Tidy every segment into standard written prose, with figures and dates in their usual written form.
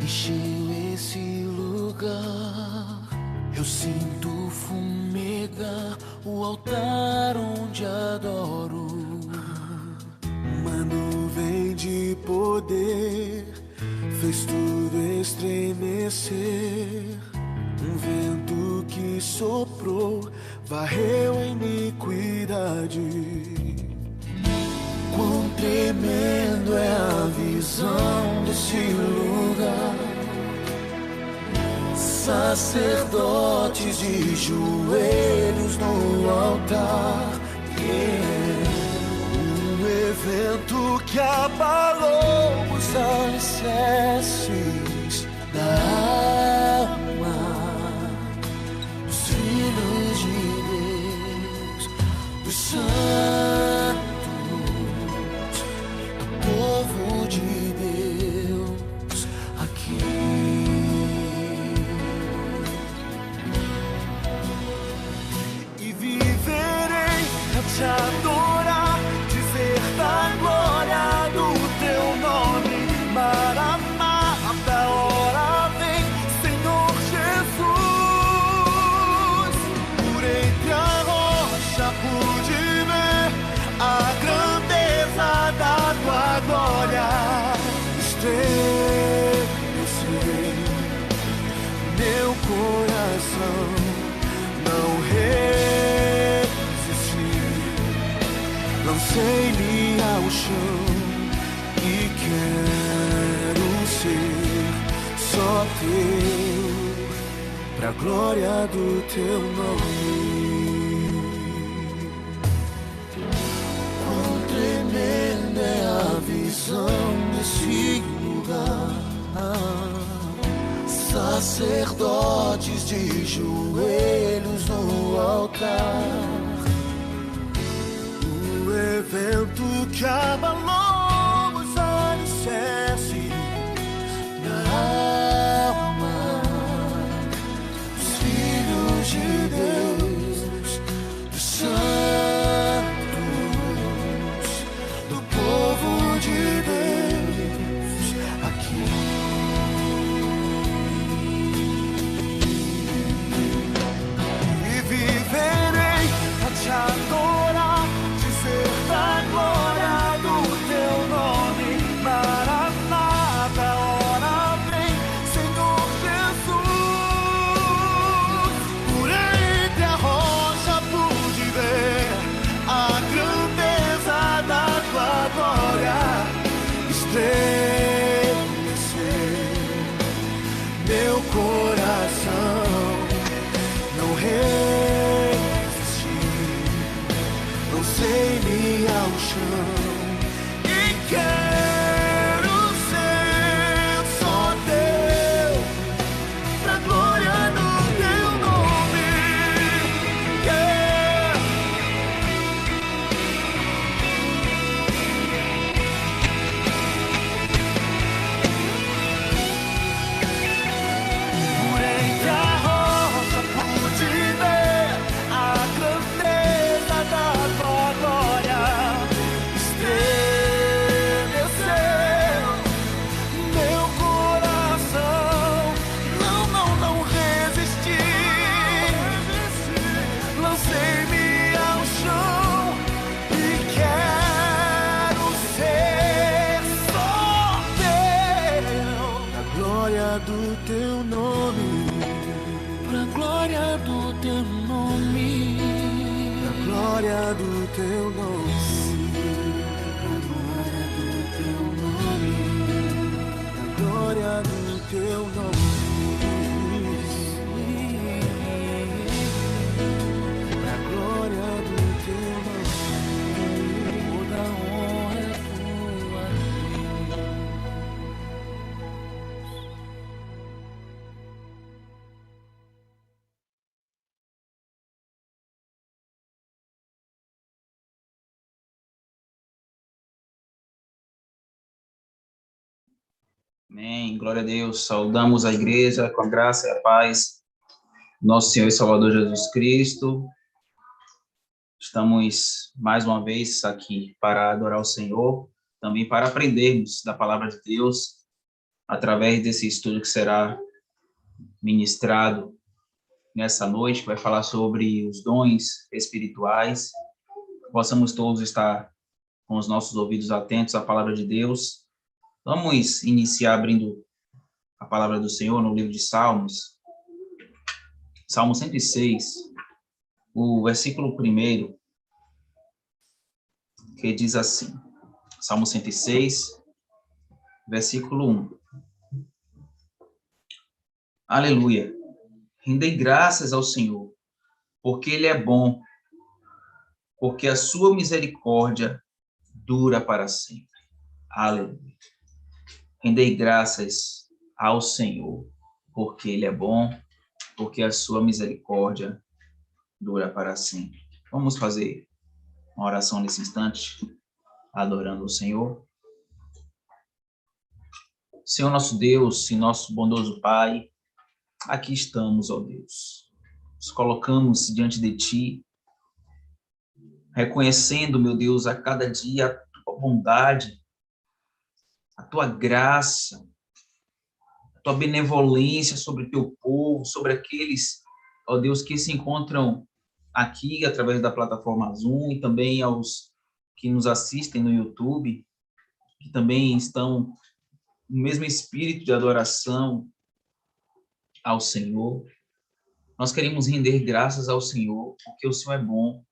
encheu esse lugar. Eu sinto fumegar o altar onde adoro. Uma nuvem de poder fez tudo estremecer. Um vento que soprou varreu a iniquidade. Quão tremendo é a visão desse lugar. Sacerdotes de joelhos no altar. Um evento que abalou os alicerces da alma dos filhos de Deus, dos santos, do povo de Deus aqui. E viverei a te adorar, dizer da glória do teu nome. Maranata, a hora vem, Senhor Jesus. Por entre a rocha pude ver a grandeza da tua glória. Estremecer meu coração, não resisti, lancei-me ao chão e quero ser só teu, pra glória do teu nome. Quão tremenda é a visão desse lugar. Sacerdotes de joelhos no altar. O evento que abalou os alicerces da alma dos filhos de Deus, dos santos, do povo de Deus aqui. E viverei a te adorar, dizer da glória do teu nome. Maranata, a hora vem, Senhor Jesus. Por entre a rocha pude ver a grandeza da tua glória. Estremecer meu coração, não resisti, lancei-me ao chão e quero ser só teu, pra glória do teu nome. Por entre a rocha pude ver a grandeza da tua glória. Estremeceu meu coração, não resisti, lancei-me ao chão e quero ser só teu, pra glória do teu nome, pra glória do teu nome, pra glória do teu nome, pra glória do teu nome, pra glória do teu nome, pra glória do teu nome, toda honra é tua. Amém, glória a Deus. Saudamos a igreja com a graça e a paz do nosso Senhor e Salvador Jesus Cristo. Estamos mais uma vez aqui para adorar o Senhor, também para aprendermos da palavra de Deus. através desse estudo que será ministrado nessa noite, que vai falar sobre os dons espirituais, possamos todos estar com os nossos ouvidos atentos à palavra de Deus. Vamos iniciar abrindo a palavra do Senhor no livro de Salmos, Salmo 106, o versículo 1, que diz assim, Salmo 106, versículo 1. Aleluia. Rendei graças ao Senhor, porque Ele é bom, porque a sua misericórdia dura para sempre. Aleluia. Rendei graças ao Senhor, porque Ele é bom, porque a sua misericórdia dura para sempre. Vamos fazer uma oração nesse instante, adorando o Senhor. Senhor nosso Deus e nosso bondoso Pai, aqui estamos, ó Deus. Nos colocamos diante de Ti, reconhecendo, meu Deus, a cada dia a Tua bondade, a Tua graça, a Tua benevolência sobre o Teu povo, sobre aqueles, ó Deus, que se encontram aqui através da plataforma Zoom e também aos que nos assistem no YouTube, que também estão no mesmo espírito de adoração ao Senhor. Nós queremos render graças ao Senhor, porque o Senhor é bom,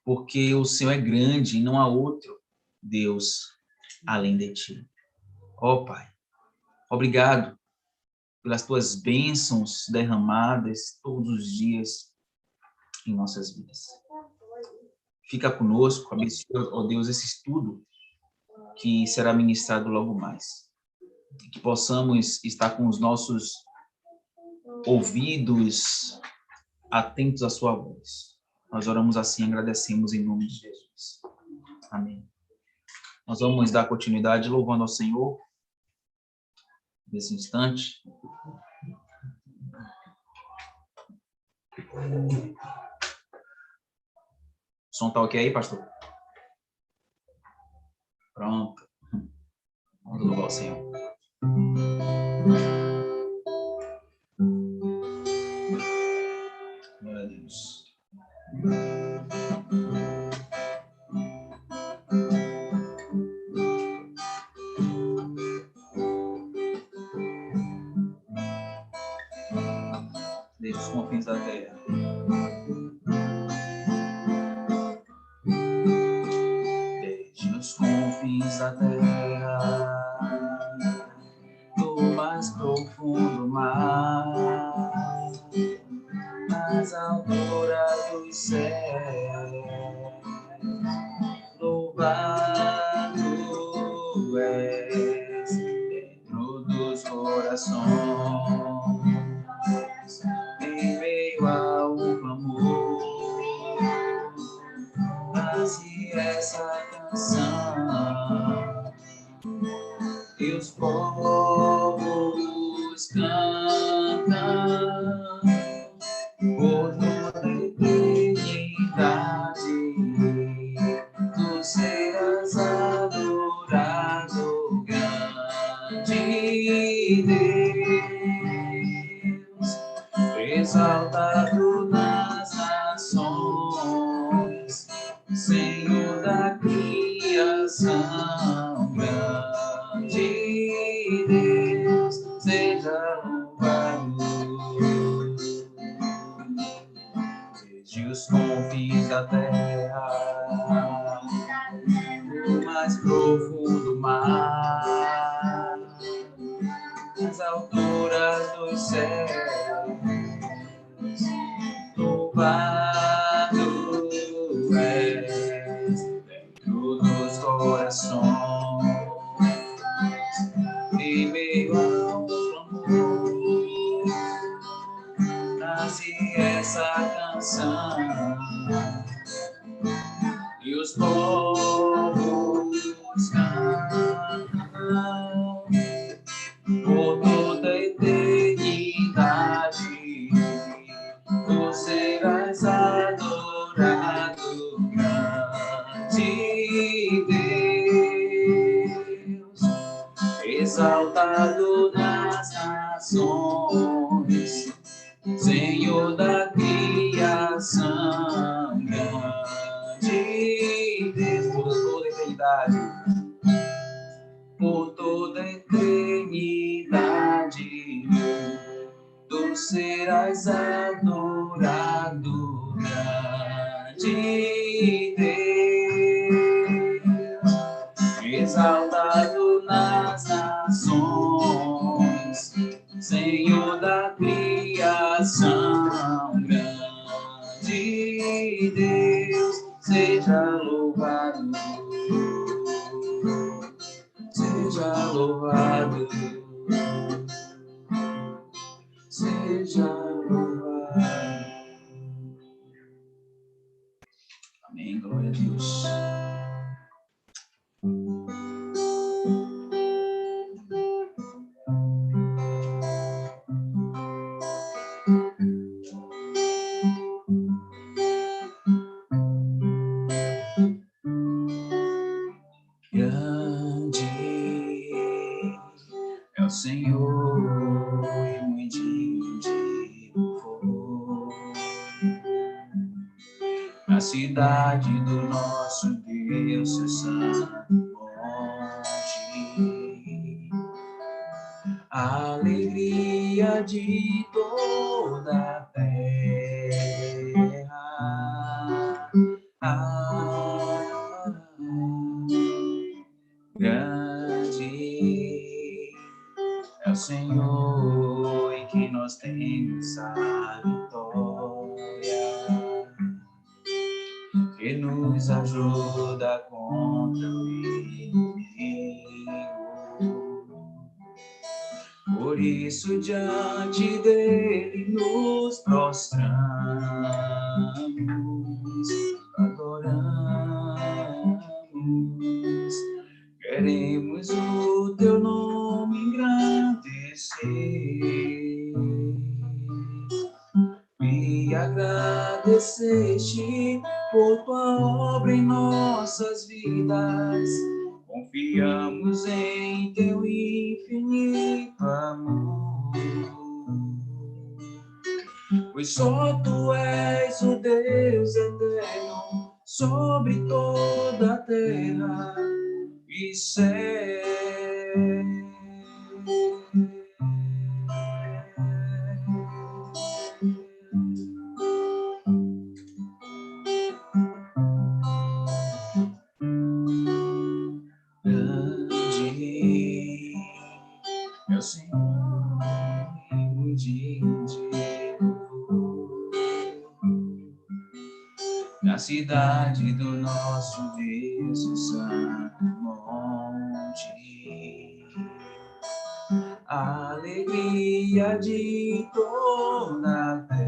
porque o Senhor é grande e não há outro Deus além de Ti. Ó Pai, obrigado pelas Tuas bênçãos derramadas todos os dias em nossas vidas. Fica conosco, abençoa, ó Deus, esse estudo que será ministrado logo mais. Que possamos estar com os nossos ouvidos atentos à sua voz. Nós oramos assim, agradecemos em nome de Jesus. Amém. Nós vamos dar continuidade louvando ao Senhor nesse instante. O som tá ok aí, pastor? Pronto. Vamos louvar o Senhor. Glória a Deus. Desde os confins da terra. Desde os confins da terra, do mais profundo mar, nas alturas dos céus, louvado és dentro dos corações, em meio ao clamor, nasce essa canção, e os povos cantam por toda a eternidade, tu serás adorado, grande Deus, exaltado nas nações, Senhor da criação, grande Deus, seja louvado. Desde os confins da terra, o mais profundo mar, nas alturas dos céus, louvado és dentro dos corações, em meio ao clamor, nasce essa canção, e os povos cantam por toda a eternidade, tu serás adorado, grande Deus, exaltado nações, Senhor da criação, grande Deus, por toda a eternidade, por toda a eternidade, tu serás adorado, grande Deus, exaltado nas nações, Senhor da criação, grande Deus, seja louvado, seja louvado, seja louvado. Amém, glória a Deus. Grande é o Senhor e muito digno de louvor. Na cidade do nosso Deus, seu santo monte, a alegria de toda a terra. Grande é o Senhor em que nós temos a vitória, que nos ajuda contra o inimigo. Por isso diante dele nos prostramos, adoramos, queremos o teu nome engrandecer e agradecer-te por tua obra em nossas vidas. Confiamos em teu infinito amor, pois só tu és o Deus eterno sobre toda a terra e céu. Grande é o Senhor e digno de louvor. Na cidade do nosso Deus, o santo monte, a alegria de toda a terra.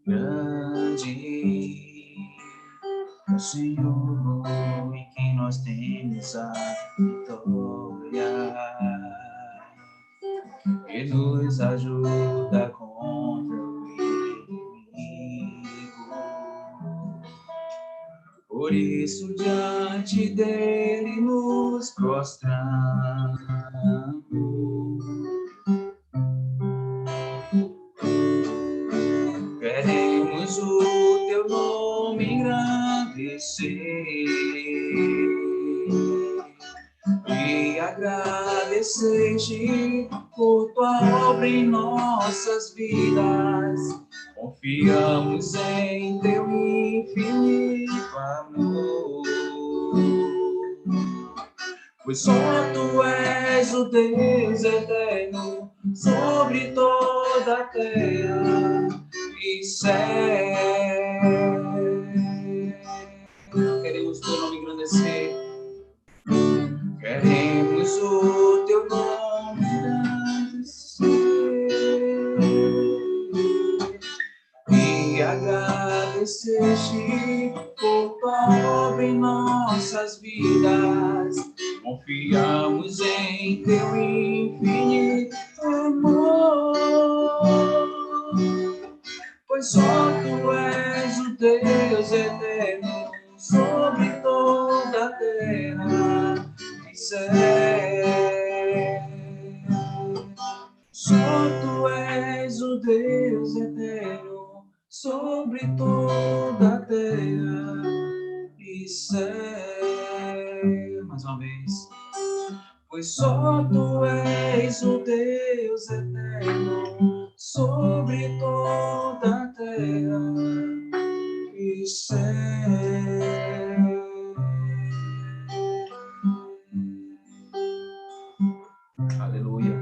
Grande é o Senhor em quem nós temos a vitória, que nos ajuda contra o inimigo. Por isso diante dele nos prostramos, queremos o teu nome engrandecer e agradecer-te por tua obra em nossas vidas. Confiamos em teu infinito amor, pois só tu és o Deus eterno sobre toda a terra e céu. Queremos teu nome engrandecer, queremos o teu nome engrandecer e agradecer-te por tua obra em nossas vidas. Confiamos em teu infinito amor, pois só tu és o Deus eterno sobre toda a Mais uma vez. Pois só tu és o Deus eterno sobre toda a terra e céu. Aleluia.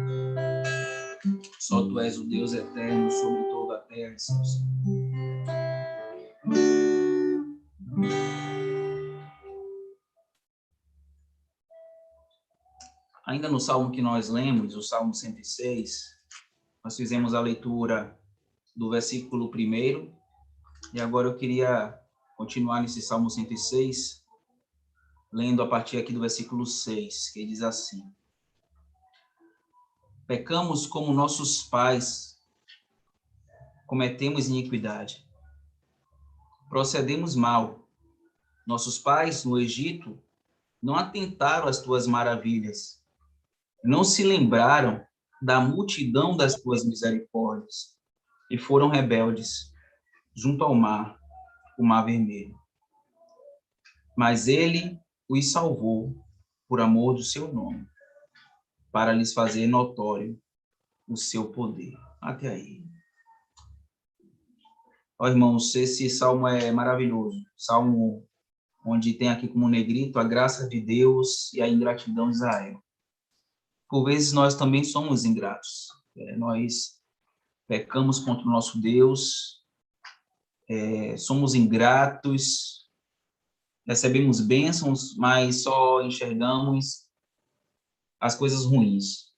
Só tu és o Deus eterno sobre toda a terra, Senhor. Ainda no salmo que nós lemos, o Salmo 106, nós fizemos a leitura do versículo 1, e agora eu queria continuar nesse Salmo 106, lendo a partir aqui do versículo 6, que diz assim: Pecamos como nossos pais, cometemos iniquidade, procedemos mal. Nossos pais, no Egito, não atentaram às tuas maravilhas, não se lembraram da multidão das tuas misericórdias, e foram rebeldes junto ao mar, o mar vermelho. Mas ele os salvou por amor do seu nome, para lhes fazer notório o seu poder. Até aí. Ó, irmãos, esse salmo é maravilhoso. Salmo onde tem aqui como negrito a graça de Deus e a ingratidão de Israel. Por vezes nós também somos ingratos. Nós pecamos contra o nosso Deus, somos ingratos, recebemos bênçãos, mas só enxergamos as coisas ruins.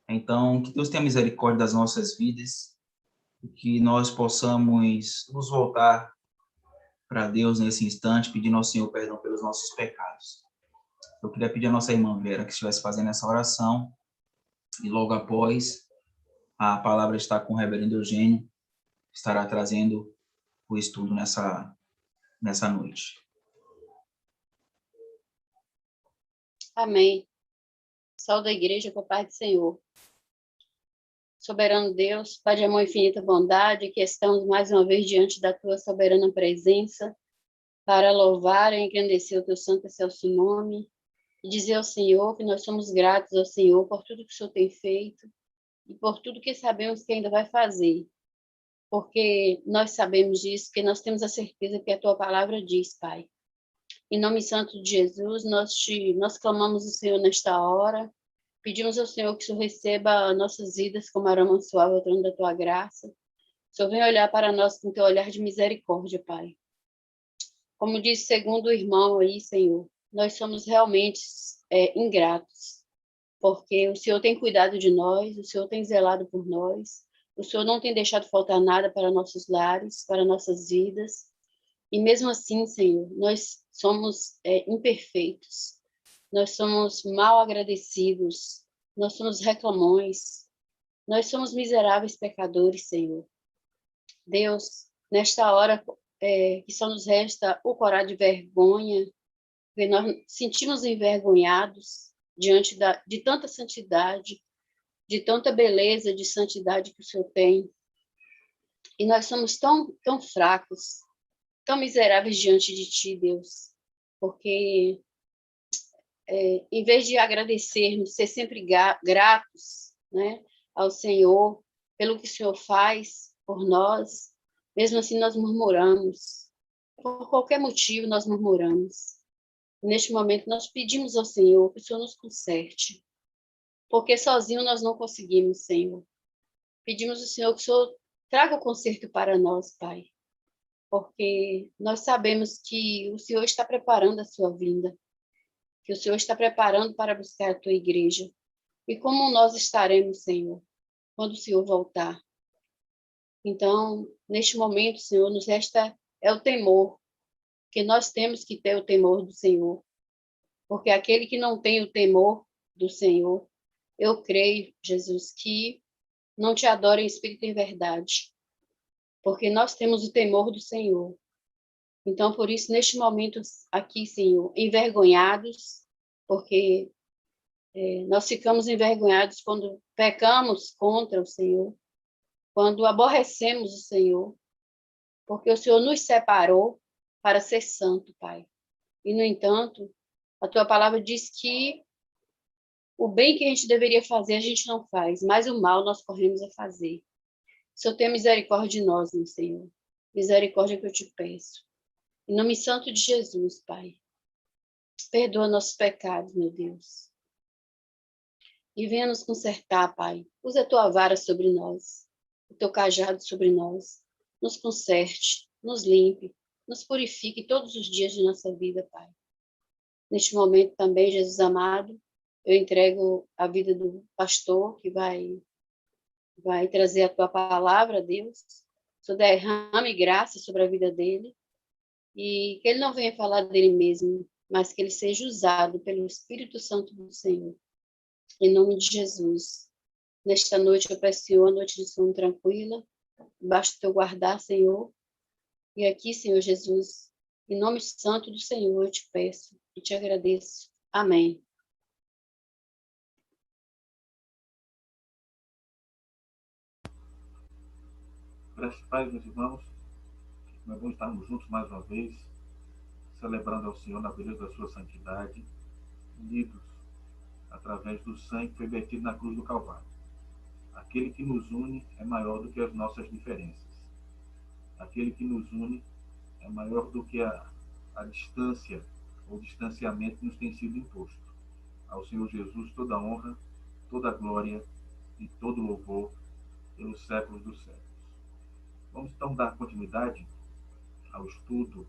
Então, que Deus tenha misericórdia das nossas vidas, e que nós possamos nos voltar para Deus nesse instante, pedindo ao Senhor perdão pelos nossos pecados. Eu queria pedir à nossa irmã Vera que estivesse fazendo essa oração, e logo após, a palavra está com o reverendo Eugênio, que estará trazendo o estudo nessa noite. Amém. Saúde a igreja com a paz do Senhor. Soberano Deus, Pai de amor e infinita bondade, que estamos mais uma vez diante da tua soberana presença para louvar e engrandecer o teu santo e excelso nome e dizer ao Senhor que nós somos gratos ao Senhor por tudo que o Senhor tem feito e por tudo que sabemos que ainda vai fazer. Porque nós sabemos disso, que nós temos a certeza que a tua palavra diz, Pai. Em nome santo de Jesus, nós clamamos ao Senhor nesta hora, pedimos ao Senhor que o Senhor receba nossas vidas como aroma suave ao trono da tua graça. O Senhor vem olhar para nós com teu olhar de misericórdia, Pai. Como disse segundo o irmão aí, Senhor, nós somos realmente ingratos, porque o Senhor tem cuidado de nós, o Senhor tem zelado por nós, o Senhor não tem deixado faltar nada para nossos lares, para nossas vidas. E mesmo assim, Senhor, nós somos imperfeitos, nós somos mal agradecidos, nós somos reclamões, nós somos miseráveis pecadores, Senhor. Deus, nesta hora que só nos resta o corar de vergonha, porque nós sentimos envergonhados diante de tanta santidade, de tanta beleza de santidade que o Senhor tem. E nós somos tão fracos, tão miseráveis diante de Ti, Deus, porque em vez de agradecermos, ser sempre gratos, né, ao Senhor, pelo que o Senhor faz por nós, mesmo assim nós murmuramos. Por qualquer motivo nós murmuramos. Neste momento nós pedimos ao Senhor que o Senhor nos conserte, porque sozinho nós não conseguimos, Senhor. Pedimos ao Senhor que o Senhor traga o conserto para nós, Pai, porque nós sabemos que o Senhor está preparando a sua vinda, que o Senhor está preparando para buscar a tua igreja. E como nós estaremos, Senhor, quando o Senhor voltar? Então, neste momento, Senhor, nos resta o temor, que nós temos que ter o temor do Senhor, porque aquele que não tem o temor do Senhor, eu creio, Jesus, que não te adora em espírito e em verdade, porque nós temos o temor do Senhor. Então, por isso, neste momento aqui, Senhor, envergonhados, porque nós ficamos envergonhados quando pecamos contra o Senhor, quando aborrecemos o Senhor, porque o Senhor nos separou para ser santo, Pai. E, no entanto, a tua palavra diz que o bem que a gente deveria fazer, a gente não faz, mas o mal nós corremos a fazer. Senhor, tenha misericórdia de nós, meu Senhor. Misericórdia que eu te peço. Em nome santo de Jesus, Pai. Perdoa nossos pecados, meu Deus. E venha nos consertar, Pai. Use a tua vara sobre nós, o teu cajado sobre nós. Nos conserte, nos limpe, nos purifique todos os dias de nossa vida, Pai. Neste momento também, Jesus amado, eu entrego a vida do pastor que vai trazer a tua palavra, Deus. Senhor, derrame graça sobre a vida dele e que ele não venha falar dele mesmo, mas que ele seja usado pelo Espírito Santo do Senhor. Em nome de Jesus. Nesta noite eu peço, Senhor, uma noite de sono tranquila, debaixo do teu guardar, Senhor. E aqui, Senhor Jesus, em nome santo do Senhor, eu te peço e te agradeço. Amém. Graças a Deus, meus irmãos, nós vamos estarmos juntos mais uma vez, celebrando ao Senhor na beleza da sua santidade, unidos através do sangue que foi vertido na cruz do Calvário. Aquele que nos une é maior do que as nossas diferenças. Aquele que nos une é maior do que a distância ou distanciamento que nos tem sido imposto. Ao Senhor Jesus toda honra, toda glória e todo louvor pelos séculos dos séculos. Vamos então dar continuidade ao estudo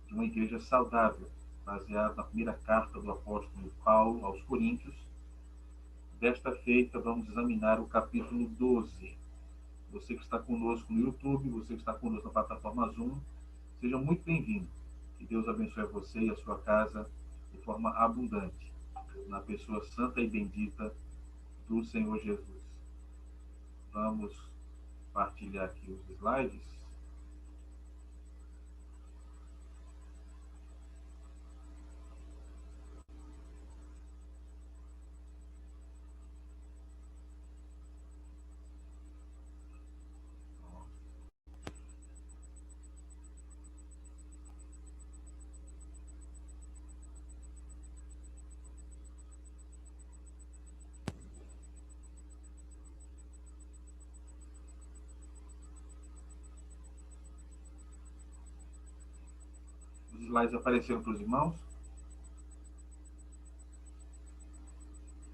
de uma igreja saudável, baseado na primeira carta do apóstolo Paulo aos Coríntios. Desta feita, vamos examinar o capítulo 12. Você que está conosco no YouTube, você que está conosco na plataforma Zoom, seja muito bem-vindo. Que Deus abençoe você e a sua casa de forma abundante, na pessoa santa e bendita do Senhor Jesus. Vamos partilhar aqui os slides. Os slides apareceram para os irmãos?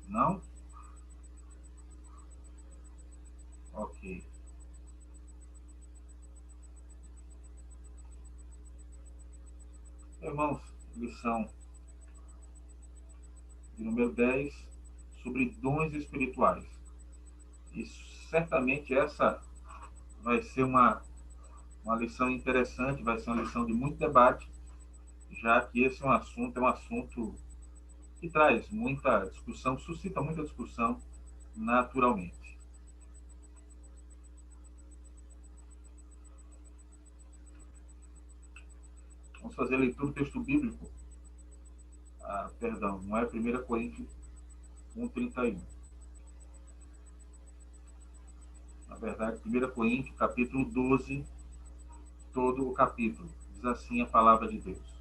Não? Ok. Irmãos, lição de número 10, sobre dons espirituais. E certamente essa vai ser uma lição interessante, vai ser uma lição de muito debate, já que esse é um assunto que traz muita discussão, suscita muita discussão naturalmente. Vamos fazer a leitura do texto bíblico. Perdão, não é 1 Coríntios 1:31. Na verdade, 1 Coríntios, capítulo 12, todo o capítulo. Diz assim a palavra de Deus.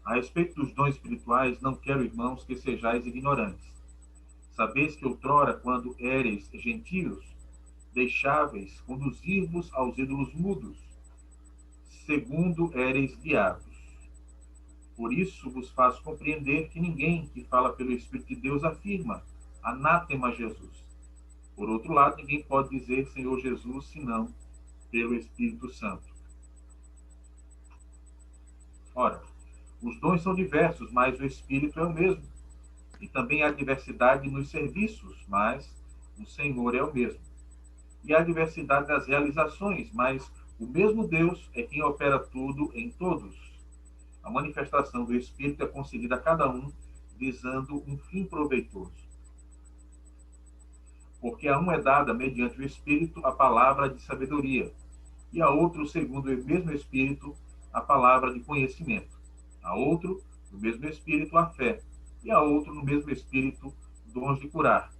A respeito dos dons espirituais, não quero, irmãos, que sejais ignorantes. Sabeis que outrora, quando éreis gentios, deixáveis conduzir-vos aos ídolos mudos, segundo éreis guiados. Por isso vos faço compreender que ninguém que fala pelo Espírito de Deus afirma, anátema Jesus. Por outro lado, ninguém pode dizer Senhor Jesus, senão pelo Espírito Santo. Ora, os dons são diversos, mas o Espírito é o mesmo. E também há diversidade nos serviços, mas o Senhor é o mesmo. E há diversidade nas realizações, mas o mesmo Deus é quem opera tudo em todos. A manifestação do Espírito é concedida a cada um, visando um fim proveitoso. Porque a um é dada, mediante o Espírito, a palavra de sabedoria, e a outro, segundo o mesmo Espírito, a palavra de conhecimento. A outro, no mesmo Espírito, a fé, e a outro, no mesmo Espírito, dons de curar.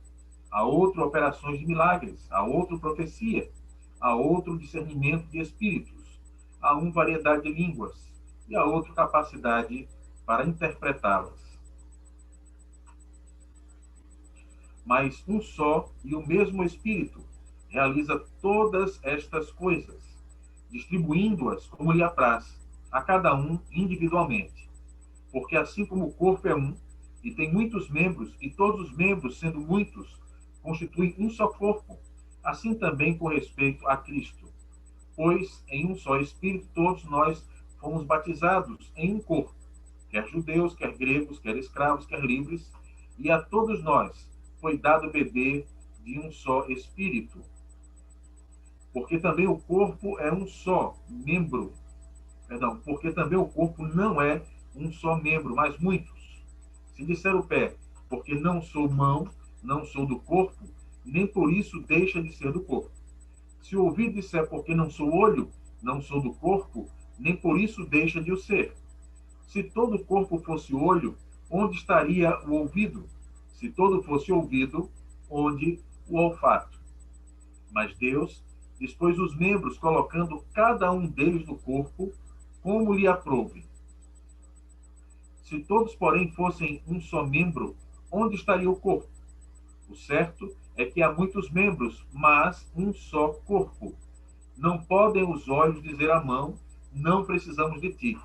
A outro, operações de milagres. A outro, profecia. A outro, discernimento de espíritos. A um, variedade de línguas. E a outro, capacidade para interpretá-las. Mas um só e o mesmo Espírito realiza todas estas coisas, distribuindo-as como lhe apraz, a cada um individualmente. Porque assim como o corpo é um, e tem muitos membros, e todos os membros, sendo muitos, constituem um só corpo, assim também com respeito a Cristo. Pois em um só Espírito todos nós fomos batizados em um corpo, quer judeus, quer gregos, quer escravos, quer livres, e a todos nós foi dado beber de um só Espírito. Porque também o corpo é um só membro, porque também o corpo não é um só membro, mas muitos. Se disser o pé, porque não sou mão, não sou do corpo, nem por isso deixa de ser do corpo. Se o ouvido disser, porque não sou olho, não sou do corpo, nem por isso deixa de o ser. Se todo o corpo fosse olho, onde estaria o ouvido? Se todo fosse ouvido, onde o olfato? Mas Deus dispôs os membros, colocando cada um deles no corpo, como lhe aprouve. Se todos, porém, fossem um só membro, onde estaria o corpo? O certo é que há muitos membros, mas um só corpo. Não podem os olhos dizer à mão, não precisamos de ti,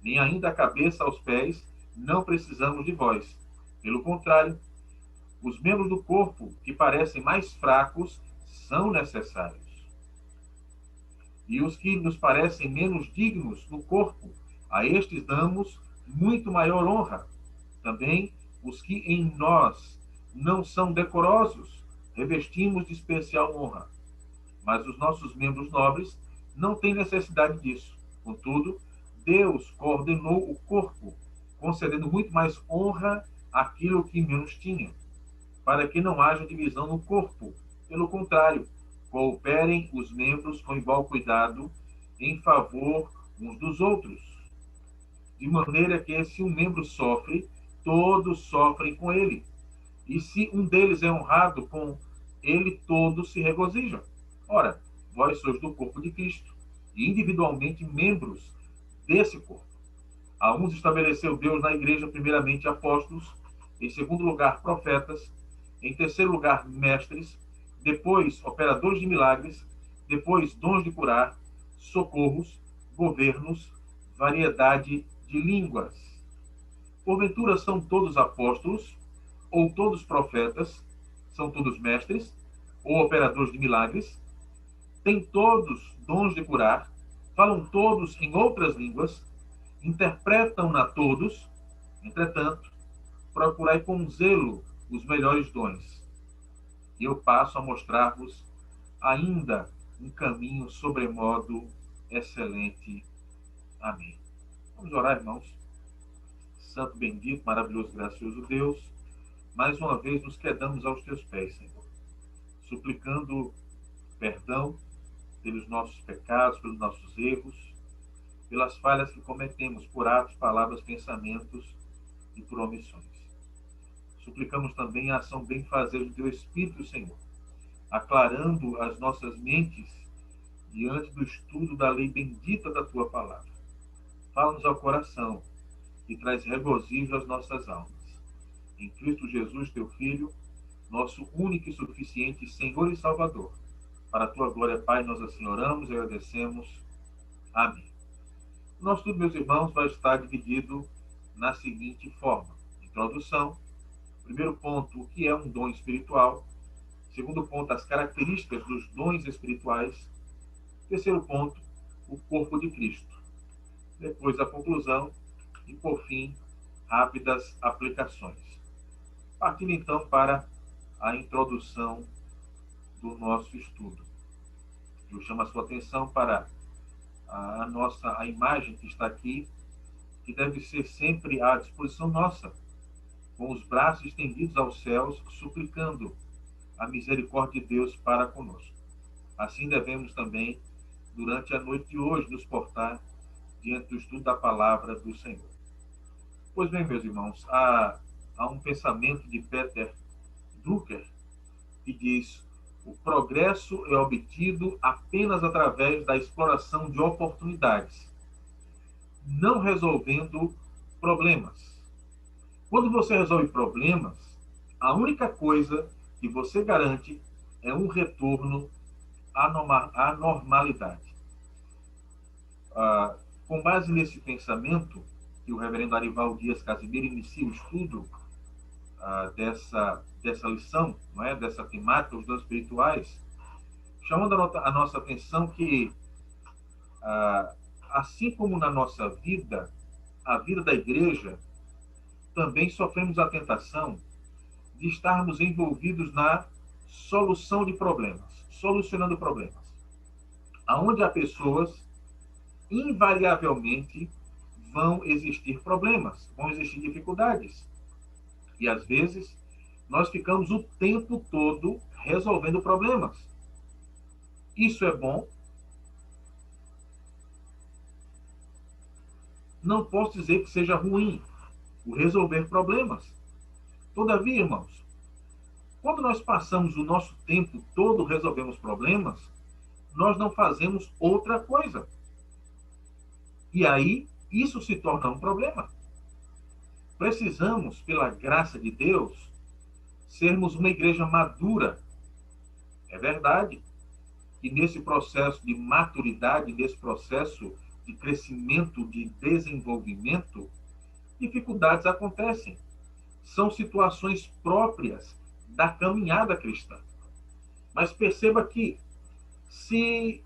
nem ainda a cabeça aos pés, não precisamos de vós. Pelo contrário, os membros do corpo, que parecem mais fracos, são necessários. E os que nos parecem menos dignos no corpo, a estes damos muito maior honra. Também os que em nós não são decorosos, revestimos de especial honra. Mas os nossos membros nobres não têm necessidade disso. Contudo, Deus coordenou o corpo, concedendo muito mais honra àquilo que menos tinha, para que não haja divisão no corpo. Pelo contrário, cooperem os membros com igual cuidado em favor uns dos outros. De maneira que, se um membro sofre, todos sofrem com ele. E se um deles é honrado, com ele todos se regozijam. Ora, vós sois do corpo de Cristo, e individualmente membros desse corpo. A uns estabeleceu Deus na igreja, primeiramente apóstolos, em segundo lugar profetas, em terceiro lugar mestres, depois operadores de milagres, depois dons de curar, socorros, governos, variedade de línguas. Porventura são todos apóstolos, ou todos profetas, são todos mestres, ou operadores de milagres, têm todos dons de curar, falam todos em outras línguas, interpretam-na todos. Entretanto, procurai com zelo os melhores dons. E eu passo a mostrar-vos ainda um caminho sobremodo excelente. Amém. Vamos orar, irmãos. Santo, bendito, maravilhoso, gracioso Deus, mais uma vez nos quedamos aos teus pés, Senhor, suplicando perdão pelos nossos pecados, pelos nossos erros, pelas falhas que cometemos por atos, palavras, pensamentos e por omissões. Suplicamos também a ação benfazer do teu Espírito, Senhor, aclarando as nossas mentes diante do estudo da lei bendita da tua palavra. Fala-nos ao coração e traz regozijo às nossas almas. Em Cristo Jesus, teu Filho, nosso único e suficiente Senhor e Salvador. Para a tua glória, Pai, nós assim oramos e agradecemos. Amém. O nosso estudo, meus irmãos, vai estar dividido na seguinte forma. Introdução. Primeiro ponto, o que é um dom espiritual. Segundo ponto, as características dos dons espirituais. Terceiro ponto, o corpo de Cristo. Depois a conclusão e, por fim, rápidas aplicações. Partindo então para a introdução do nosso estudo. Eu chamo a sua atenção para a imagem que está aqui, que deve ser sempre à disposição nossa, com os braços estendidos aos céus, suplicando a misericórdia de Deus para conosco. Assim devemos também, durante a noite de hoje, nos portar diante do estudo da palavra do Senhor. Pois bem, meus irmãos, há um pensamento de Peter Drucker que diz: o progresso é obtido apenas através da exploração de oportunidades, não resolvendo problemas. Quando você resolve problemas, a única coisa que você garante é um retorno à normalidade. Com base nesse pensamento, que o reverendo Arival Dias Casimiro inicia o estudo dessa lição, não é? Dessa temática, os dons espirituais, chamando a nossa atenção que, assim como na nossa vida, a vida da igreja, também sofremos a tentação de estarmos envolvidos na solução de problemas, solucionando problemas. Aonde há pessoas, invariavelmente, vão existir problemas, vão existir dificuldades. E, às vezes, nós ficamos o tempo todo resolvendo problemas. Isso é bom? Não posso dizer que seja ruim o resolver problemas. Todavia, irmãos, quando nós passamos o nosso tempo todo resolvendo problemas, nós não fazemos outra coisa. E aí, isso se torna um problema. Precisamos, pela graça de Deus, sermos uma igreja madura. É verdade que nesse processo de maturidade, nesse processo de crescimento, de desenvolvimento, dificuldades acontecem. São situações próprias da caminhada cristã. Mas perceba que, se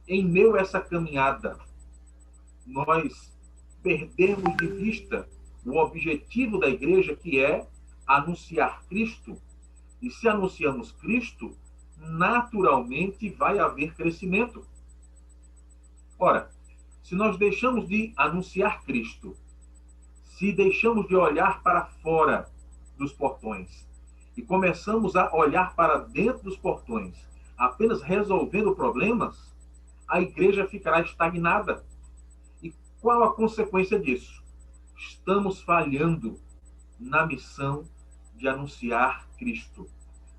em meio a essa caminhada nós perdermos de vista o objetivo da igreja, que é anunciar Cristo, e se anunciamos Cristo, naturalmente vai haver crescimento. Ora, se nós deixamos de anunciar Cristo, se deixamos de olhar para fora dos portões e começamos a olhar para dentro dos portões, apenas resolvendo problemas, a igreja ficará estagnada. E qual a consequência disso? Estamos falhando na missão de anunciar Cristo,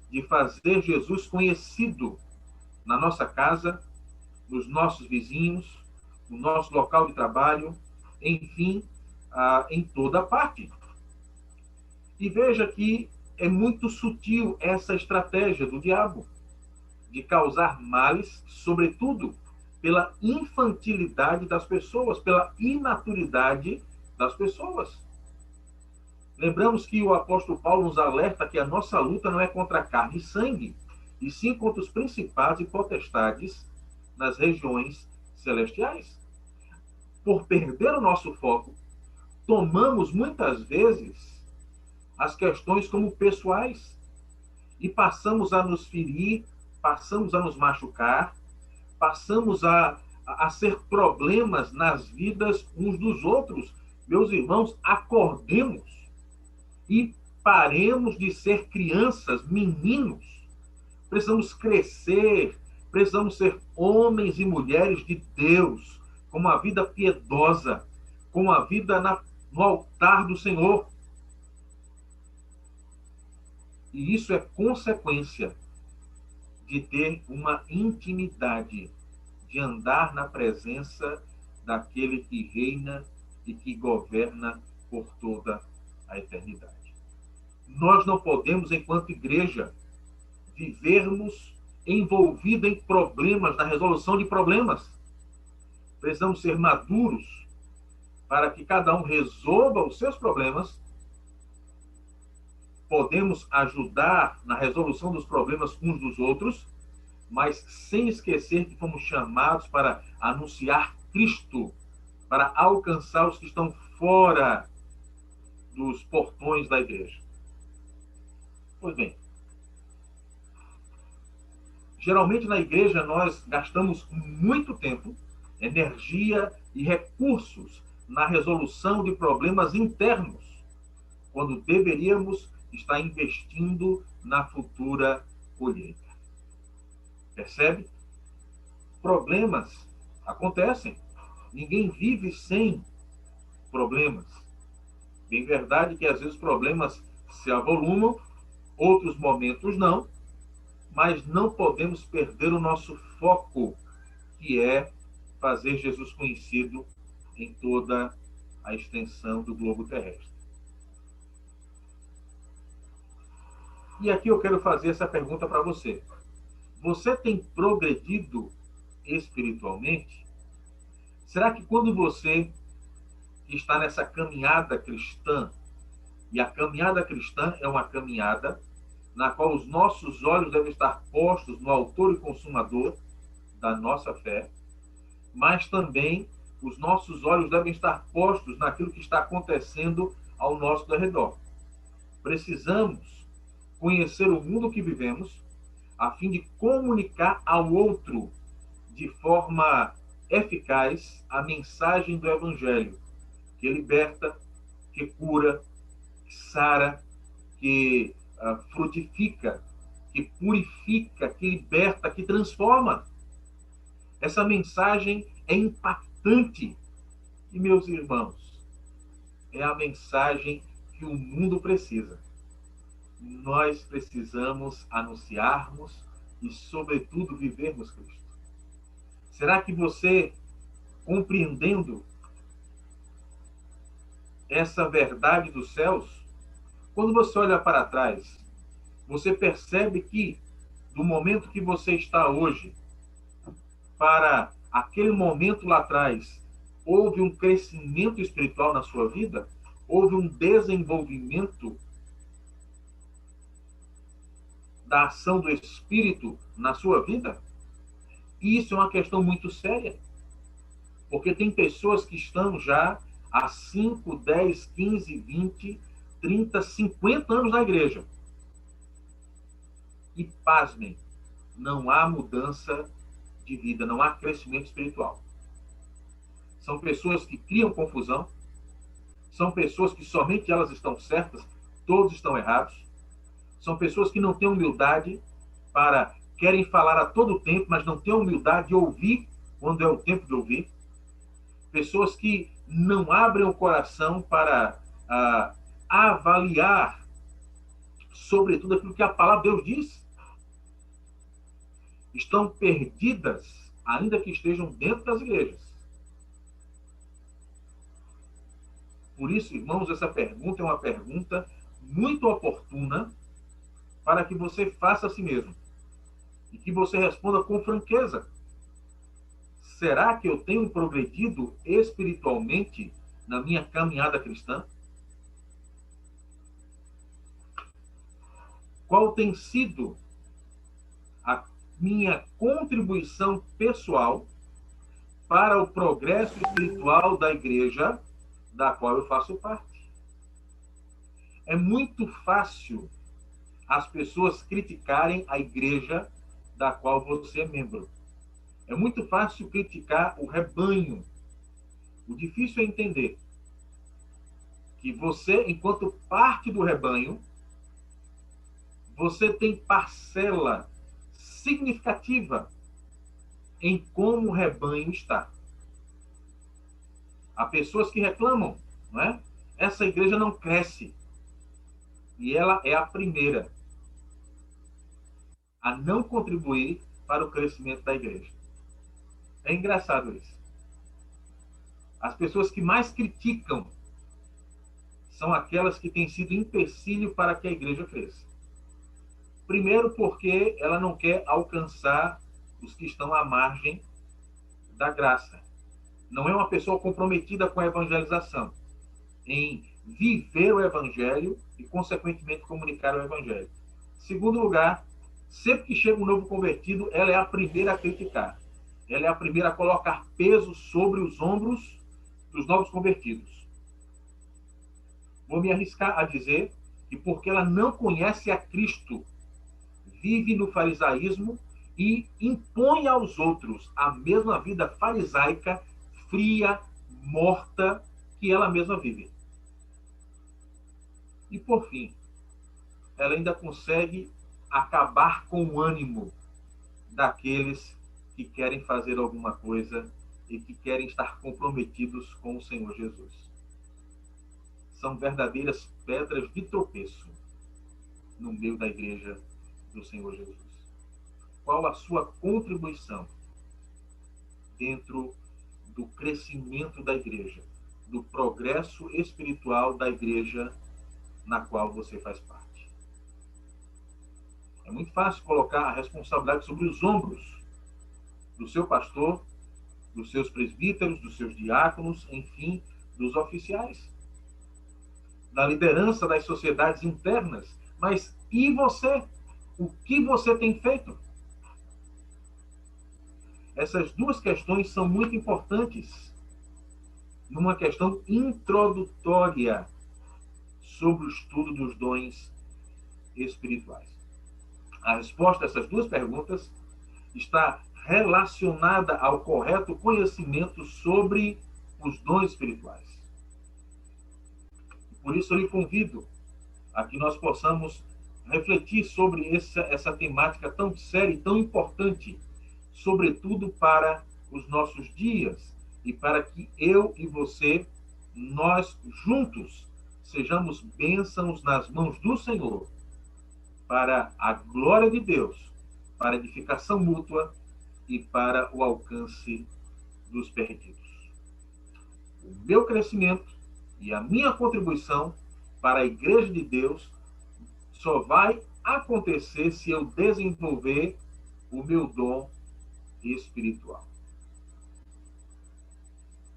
de fazer Jesus conhecido na nossa casa, nos nossos vizinhos, no nosso local de trabalho, enfim, em toda parte. E veja que é muito sutil essa estratégia do diabo de causar males, sobretudo pela infantilidade das pessoas, pela imaturidade das pessoas. Lembramos que o apóstolo Paulo nos alerta que a nossa luta não é contra carne e sangue, e sim contra os principados e potestades nas regiões celestiais. Por perder o nosso foco, tomamos muitas vezes as questões como pessoais e passamos a nos ferir, passamos a nos machucar, passamos a ser problemas nas vidas uns dos outros. Meus irmãos, acordemos e paremos de ser crianças, meninos. Precisamos crescer, precisamos ser homens e mulheres de Deus, com uma vida piedosa, com uma vida no altar do Senhor. E isso é consequência de ter uma intimidade, de andar na presença daquele que reina e que governa por toda a eternidade. Nós não podemos, enquanto igreja, vivermos envolvidos em problemas, na resolução de problemas. Precisamos ser maduros para que cada um resolva os seus problemas. Podemos ajudar na resolução dos problemas uns dos outros, mas sem esquecer que fomos chamados para anunciar Cristo, para alcançar os que estão fora dos portões da igreja. Pois bem, geralmente na igreja nós gastamos muito tempo, energia e recursos na resolução de problemas internos, quando deveríamos estar investindo na futura colheita. Percebe? Problemas acontecem. Ninguém vive sem problemas. Bem verdade que às vezes problemas se avolumam, outros momentos não, mas não podemos perder o nosso foco, que é fazer Jesus conhecido em toda a extensão do globo terrestre. E aqui eu quero fazer essa pergunta para você. Você tem progredido espiritualmente? Será que quando você está nessa caminhada cristã, e a caminhada cristã é uma caminhada na qual os nossos olhos devem estar postos no autor e consumador da nossa fé, mas também os nossos olhos devem estar postos naquilo que está acontecendo ao nosso redor. Precisamos conhecer o mundo que vivemos a fim de comunicar ao outro de forma eficaz a mensagem do Evangelho, que liberta, que cura, que sara, que frutifica, que purifica, que liberta, que transforma. Essa mensagem é impactante. E, meus irmãos, é a mensagem que o mundo precisa. Nós precisamos anunciarmos e, sobretudo, vivermos Cristo. Será que você, compreendendo essa verdade dos céus, quando você olha para trás, você percebe que, do momento que você está hoje, para aquele momento lá atrás, houve um crescimento espiritual na sua vida? Houve um desenvolvimento da ação do Espírito na sua vida? Isso é uma questão muito séria. Porque tem pessoas que estão já há 5, 10, 15, 20, 30, 50 anos na igreja. E, pasmem, não há mudança de vida, não há crescimento espiritual. São pessoas que criam confusão, são pessoas que somente elas estão certas, todos estão errados, são pessoas que não têm humildade para, querem falar a todo tempo, mas não têm humildade de ouvir quando é o tempo de ouvir, pessoas que não abrem o coração para avaliar, sobretudo, aquilo que a palavra de Deus diz. Estão perdidas, ainda que estejam dentro das igrejas. Por isso, irmãos, essa pergunta é uma pergunta muito oportuna para que você faça a si mesmo. E que você responda com franqueza. Será que eu tenho progredido espiritualmente na minha caminhada cristã? Qual tem sido a minha contribuição pessoal para o progresso espiritual da igreja da qual eu faço parte? É muito fácil as pessoas criticarem a igreja da qual você é membro. É muito fácil criticar o rebanho. O difícil é entender que você, enquanto parte do rebanho, você tem parcela significativa em como o rebanho está. Há pessoas que reclamam, não é? Essa igreja não cresce. E ela é a primeira a não contribuir para o crescimento da igreja. É engraçado isso. As pessoas que mais criticam são aquelas que têm sido empecilho para que a igreja cresça. Primeiro, porque ela não quer alcançar os que estão à margem da graça. Não é uma pessoa comprometida com a evangelização, em viver o evangelho e, consequentemente, comunicar o evangelho. Segundo lugar, sempre que chega um novo convertido, ela é a primeira a criticar. Ela é a primeira a colocar peso sobre os ombros dos novos convertidos. Vou me arriscar a dizer que porque ela não conhece a Cristo, vive no farisaísmo e impõe aos outros a mesma vida farisaica, fria, morta, que ela mesma vive. E, por fim, ela ainda consegue acabar com o ânimo daqueles que querem fazer alguma coisa e que querem estar comprometidos com o Senhor Jesus. São verdadeiras pedras de tropeço no meio da igreja do Senhor Jesus. Qual a sua contribuição dentro do crescimento da igreja? do progresso espiritual da igreja na qual você faz parte. É muito fácil colocar a responsabilidade sobre os ombros do seu pastor, dos seus presbíteros, dos seus diáconos, enfim, dos oficiais, da liderança das sociedades internas. Mas e você? O que você tem feito? Essas duas questões são muito importantes numa questão introdutória sobre o estudo dos dons espirituais. A resposta a essas duas perguntas está relacionada ao correto conhecimento sobre os dons espirituais. Por isso eu lhe convido a que nós possamos refletir sobre essa temática tão séria e tão importante, sobretudo para os nossos dias, e para que eu e você, nós juntos, sejamos bênçãos nas mãos do Senhor, para a glória de Deus, para a edificação mútua e para o alcance dos perdidos. O meu crescimento e a minha contribuição para a Igreja de Deus só vai acontecer se eu desenvolver o meu dom espiritual.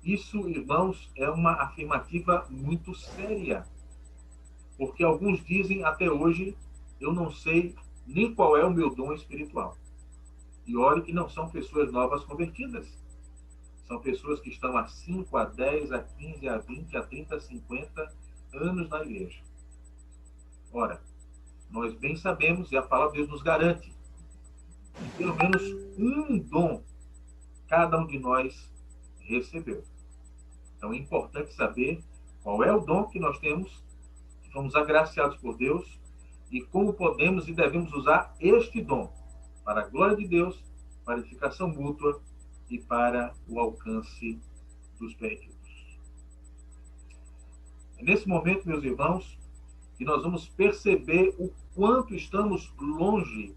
Isso, irmãos, é uma afirmativa muito séria, porque alguns dizem até hoje, eu não sei nem qual é o meu dom espiritual. E olhe que não são pessoas novas convertidas. São pessoas que estão há 5, a 10, a 15, a 20, a 30, a 50 anos na igreja. Ora, nós bem sabemos, e a palavra de Deus nos garante, que pelo menos um dom cada um de nós recebeu. Então é importante saber qual é o dom que nós temos, que fomos agraciados por Deus, e como podemos e devemos usar este dom para a glória de Deus, para a edificação mútua e para o alcance dos perdidos. É nesse momento, meus irmãos, que nós vamos perceber o quanto estamos longe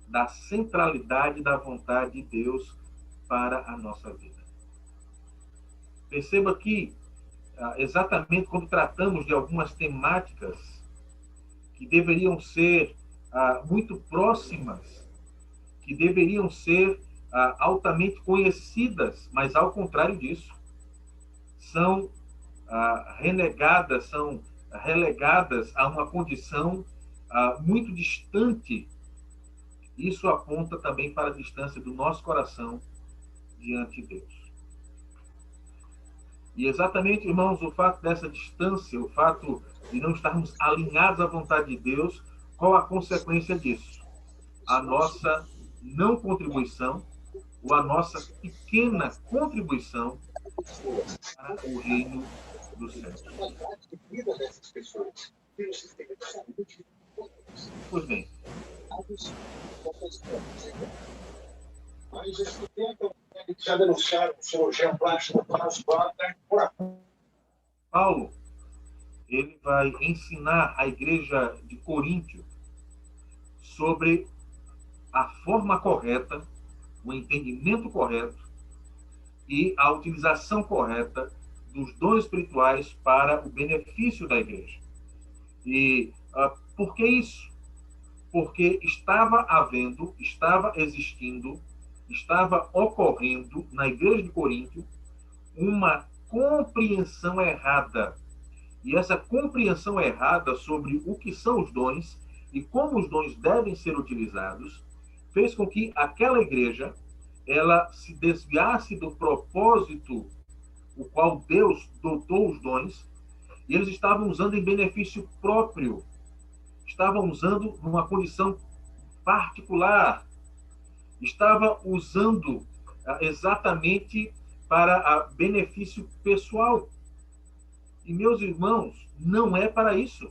da centralidade da vontade de Deus para a nossa vida. Perceba que, exatamente quando tratamos de algumas temáticas que deveriam ser muito próximas, que deveriam ser altamente conhecidas, mas ao contrário disso, são renegadas, são relegadas a uma condição muito distante. Isso aponta também para a distância do nosso coração diante de Deus. E exatamente, irmãos, o fato dessa distância, o fato de não estarmos alinhados à vontade de Deus, qual a consequência disso? A nossa não contribuição, ou a nossa pequena contribuição para o reino dos céus. Pois bem, já denunciaram cirurgia plástica para os Paulo, ele vai ensinar a igreja de Coríntio sobre a forma correta, o entendimento correto e a utilização correta dos dons espirituais para o benefício da igreja. E por que isso? Porque estava existindo, estava ocorrendo na igreja de Coríntio uma compreensão errada. E essa compreensão errada sobre o que são os dons e como os dons devem ser utilizados fez com que aquela igreja ela se desviasse do propósito o qual Deus dotou os dons, e eles estavam usando em benefício próprio, estavam usando numa condição particular, estava usando exatamente para benefício pessoal. E, meus irmãos, não é para isso.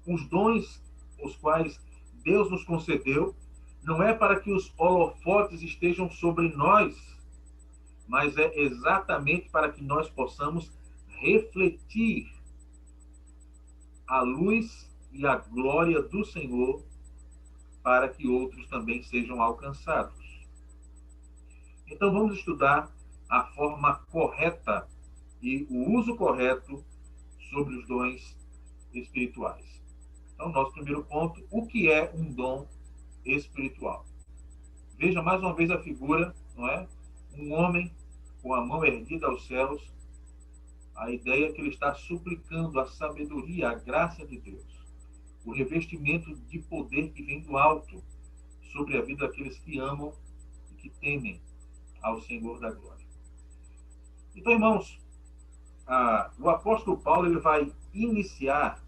Os dons os quais Deus nos concedeu não é para que os holofotes estejam sobre nós, mas é exatamente para que nós possamos refletir a luz e a glória do Senhor, para que outros também sejam alcançados. Então vamos estudar a forma correta e o uso correto sobre os dons espirituais. Então, nosso primeiro ponto, o que é um dom espiritual? Veja mais uma vez a figura, não é? Um homem com a mão erguida aos céus. A ideia é que ele está suplicando a sabedoria, a graça de Deus, o revestimento de poder que vem do alto sobre a vida daqueles que amam e que temem ao Senhor da glória. Então, irmãos, o apóstolo Paulo ele vai iniciar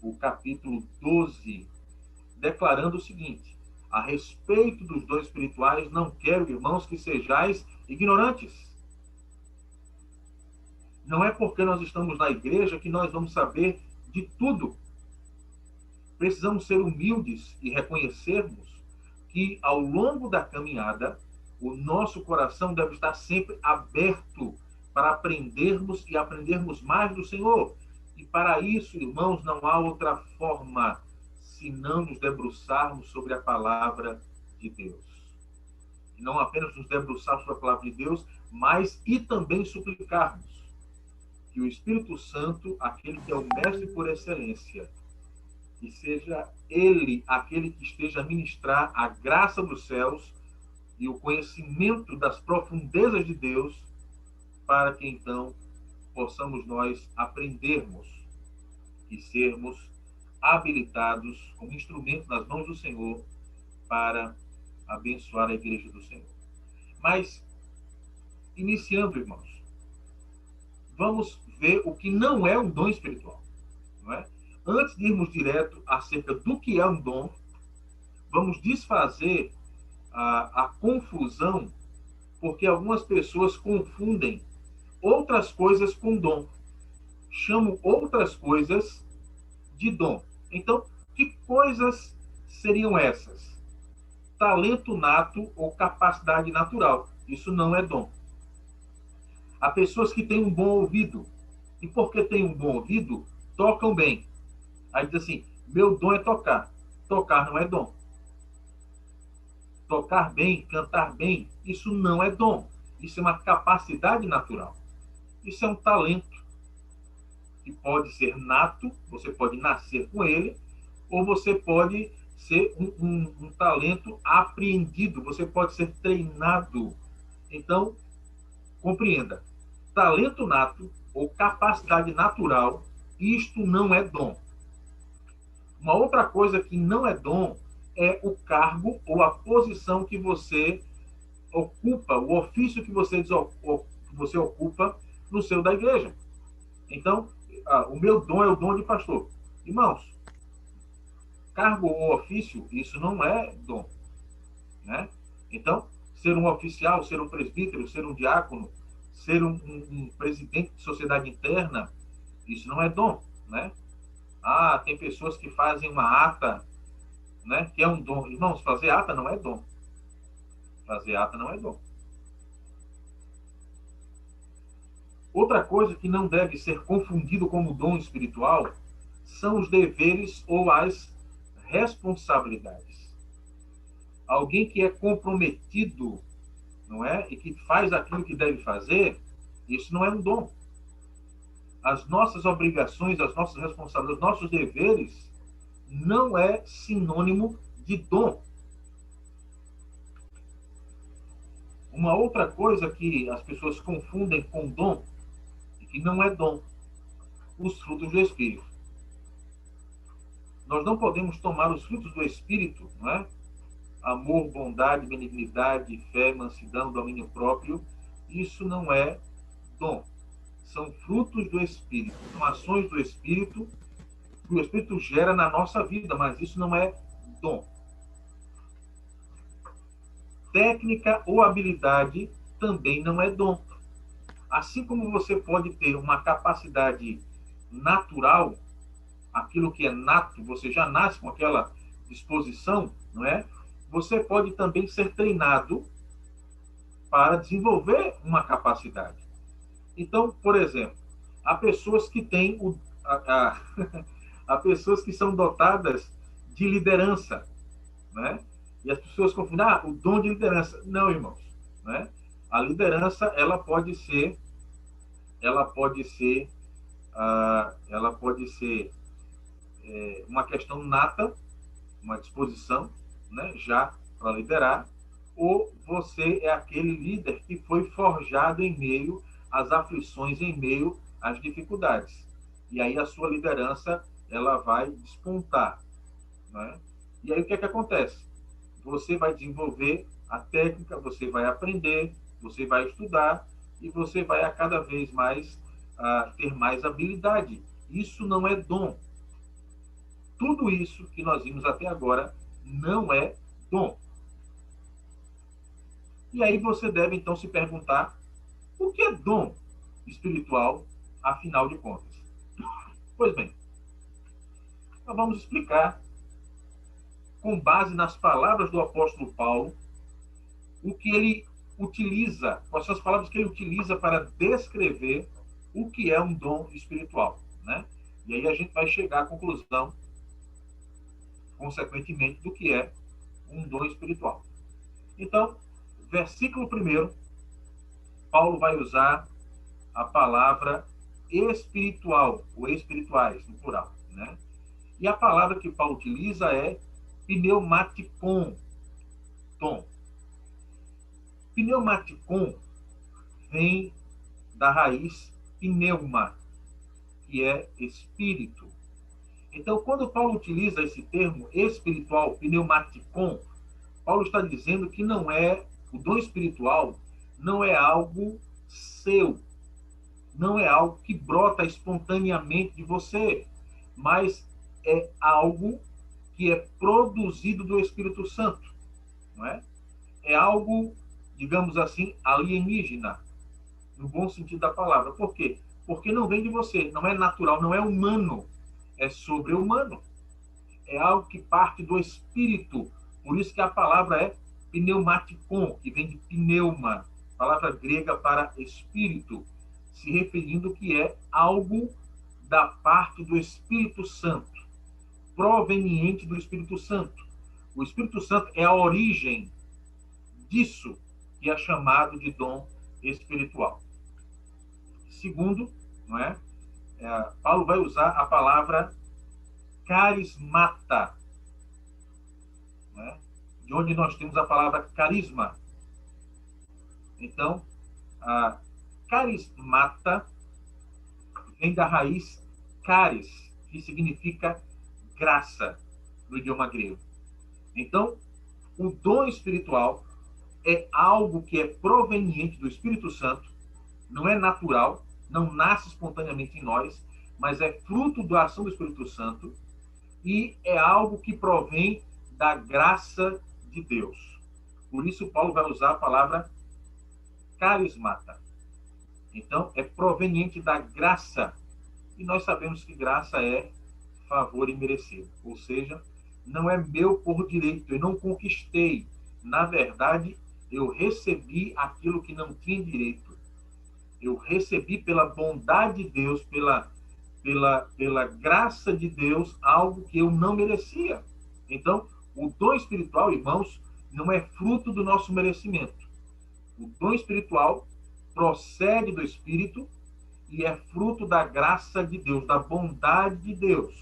o capítulo 12 declarando o seguinte: a respeito dos dons espirituais, não quero, irmãos, que sejais ignorantes. Não é porque nós estamos na igreja que nós vamos saber de tudo. Precisamos ser humildes e reconhecermos que, ao longo da caminhada, o nosso coração deve estar sempre aberto para aprendermos e aprendermos mais do Senhor. E para isso, irmãos, não há outra forma senão nos debruçarmos sobre a palavra de Deus. E não apenas nos debruçarmos sobre a palavra de Deus, mas e também suplicarmos que o Espírito Santo, aquele que é o mestre por excelência, que seja ele aquele que esteja a ministrar a graça dos céus e o conhecimento das profundezas de Deus, para que então possamos nós aprendermos e sermos habilitados como instrumento nas mãos do Senhor para abençoar a igreja do Senhor. Mas, iniciando, irmãos, vamos ver o que não é um dom espiritual, não é? Antes de irmos direto acerca do que é um dom, vamos desfazer a confusão, porque algumas pessoas confundem outras coisas com dom. Chamam outras coisas de dom. Então, que coisas seriam essas? Talento nato ou capacidade natural. Isso não é dom. Há pessoas que têm um bom ouvido. E porque têm um bom ouvido, tocam bem. Aí diz assim, meu dom é tocar. Tocar não é dom. Tocar bem, cantar bem, isso não é dom. Isso é uma capacidade natural. Isso é um talento que pode ser nato, você pode nascer com ele, ou você pode ser um talento apreendido, você pode ser treinado. Então, compreenda, talento nato ou capacidade natural, isto não é dom. Uma outra coisa que não é dom é o cargo ou a posição que você ocupa, o ofício que você ocupa no seio da igreja. Então, o meu dom é o dom de pastor. Irmãos, cargo ou ofício, isso não é dom, né? Então, ser um oficial, ser um presbítero, ser um diácono, ser um presidente de sociedade interna, isso não é dom, né? Tem pessoas que fazem uma ata, né, que é um dom. Irmãos, fazer ata não é dom. Fazer ata não é dom. Outra coisa que não deve ser confundido como dom espiritual são os deveres ou as responsabilidades. Alguém que é comprometido, não é? E que faz aquilo que deve fazer, isso não é um dom. As nossas obrigações, as nossas responsabilidades, os nossos deveres não é sinônimo de dom. Uma outra coisa que as pessoas confundem com dom, e que não é dom, os frutos do Espírito. Nós não podemos tomar os frutos do Espírito, não é? Amor, bondade, benignidade, fé, mansidão, domínio próprio. Isso não é dom. São frutos do Espírito, são ações do Espírito que o Espírito gera na nossa vida, mas isso não é dom. Técnica ou habilidade também não é dom. Assim como você pode ter uma capacidade natural, aquilo que é nato, você já nasce com aquela disposição, não é? Você pode também ser treinado para desenvolver uma capacidade. Então, por exemplo, há pessoas que têm há pessoas que são dotadas de liderança, né? E as pessoas confundem, o dom de liderança. Não, irmãos, né? A liderança, ela pode ser ela pode ser uma questão nata, uma disposição, né, já para liderar, ou você é aquele líder que foi forjado em meio às aflições, em meio às dificuldades. E aí a sua liderança ela vai despontar, né? E aí o que é que acontece? Você vai desenvolver a técnica, você vai aprender, você vai estudar e você vai a cada vez mais ter mais habilidade. Isso não é dom. Tudo isso que nós vimos até agora não é dom. E aí você deve então se perguntar: o que é dom espiritual, afinal de contas? Pois bem, nós vamos explicar, com base nas palavras do apóstolo Paulo, o que ele utiliza, quais são as palavras que ele utiliza para descrever o que é um dom espiritual, né? E aí a gente vai chegar à conclusão, consequentemente, do que é um dom espiritual. Então, versículo 1, Paulo vai usar a palavra espiritual, ou espirituais, no plural, né? E a palavra que Paulo utiliza é pneumatikon, tom. Pneumatikon vem da raiz pneuma, que é espírito. Então, quando Paulo utiliza esse termo espiritual, pneumatikon, Paulo está dizendo que não é, o dom espiritual não é algo seu, não é algo que brota espontaneamente de você, mas é algo que é produzido do Espírito Santo, não é? É algo, digamos assim, alienígena, no bom sentido da palavra. Por quê? Porque não vem de você, não é natural, não é humano, é sobre-humano. É algo que parte do Espírito. Por isso que a palavra é pneumatikon, que vem de pneuma, palavra grega para espírito, se referindo que é algo da parte do Espírito Santo, proveniente do Espírito Santo. O Espírito Santo é a origem disso que é chamado de dom espiritual. Segundo, não é? Paulo vai usar a palavra carismata, né? De onde nós temos a palavra carisma. Então, a carismata vem da raiz caris, que significa graça, no idioma grego. Então, o dom espiritual é algo que é proveniente do Espírito Santo, não é natural, não nasce espontaneamente em nós, mas é fruto da ação do Espírito Santo e é algo que provém da graça de Deus. Por isso, Paulo vai usar a palavra carismata. Então, é proveniente da graça. E nós sabemos que graça é favor imerecido. Ou seja, não é meu por direito, eu não conquistei. Na verdade, eu recebi aquilo que não tinha direito. Eu recebi pela bondade de Deus, pela graça de Deus, algo que eu não merecia. Então, o dom espiritual, irmãos, não é fruto do nosso merecimento. O dom espiritual procede do Espírito e é fruto da graça de Deus, da bondade de Deus.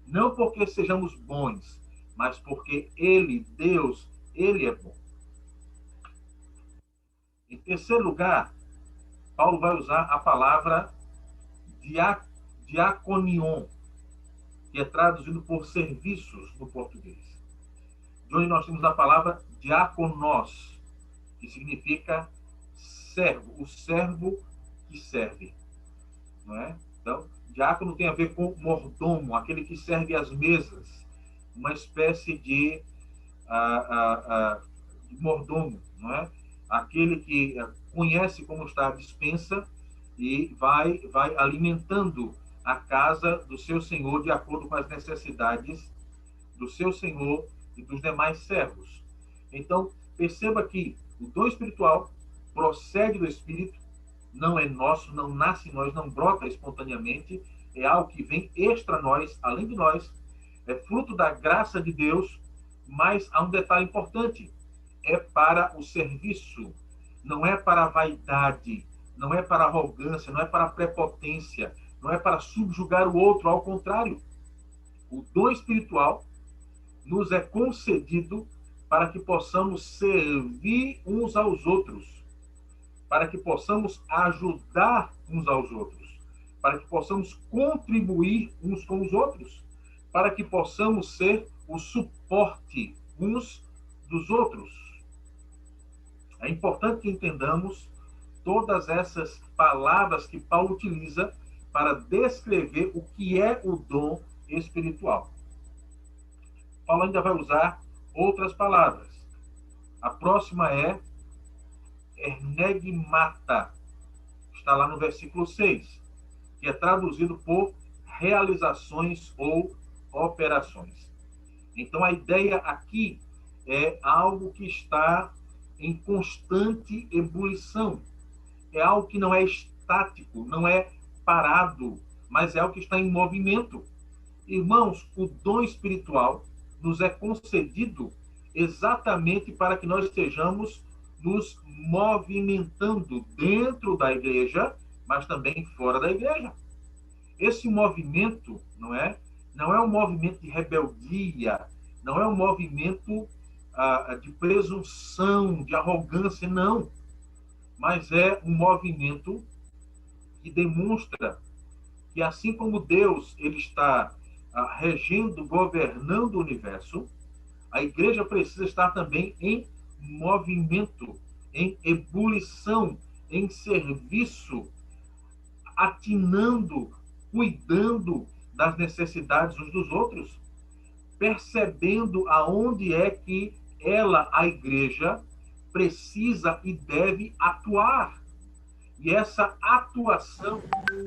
Não porque sejamos bons, mas porque Ele, Deus, Ele é bom. Em terceiro lugar, Paulo vai usar a palavra diaconion, que é traduzido por serviços no português. De onde nós temos a palavra diakonos, que significa servo, o servo que serve. Não é? Então, diácono tem a ver com mordomo, aquele que serve às mesas, uma espécie de mordomo, não é? Aquele que conhece como está a despensa e vai alimentando a casa do seu senhor de acordo com as necessidades do seu senhor e dos demais servos. Então, perceba que o dom espiritual procede do Espírito, não é nosso, não nasce em nós, não brota espontaneamente, é algo que vem extra nós, além de nós, é fruto da graça de Deus, mas há um detalhe importante, é para o serviço, não é para a vaidade, não é para arrogância, não é para prepotência, não é para subjugar o outro, ao contrário. O dom espiritual nos é concedido para que possamos servir uns aos outros, para que possamos ajudar uns aos outros, para que possamos contribuir uns com os outros, para que possamos ser o suporte uns dos outros. É importante que entendamos todas essas palavras que Paulo utiliza para descrever o que é o dom espiritual. Paulo ainda vai usar outras palavras. A próxima é Ernegmata, está lá no versículo 6, que é traduzido por realizações ou operações. Então, a ideia aqui é algo que está em constante ebulição. É algo que não é estático, não é parado, mas é algo que está em movimento. Irmãos, o dom espiritual nos é concedido exatamente para que nós estejamos nos movimentando dentro da igreja, mas também fora da igreja. Esse movimento, não é um movimento de rebeldia, não é um movimento de presunção, de arrogância, não. Mas é um movimento que demonstra que, assim como Deus ele está regendo, governando o universo, a igreja precisa estar também em movimento, em ebulição, em serviço, atinando, cuidando das necessidades uns dos outros, percebendo aonde é que ela, a igreja, precisa e deve atuar. E essa atuação,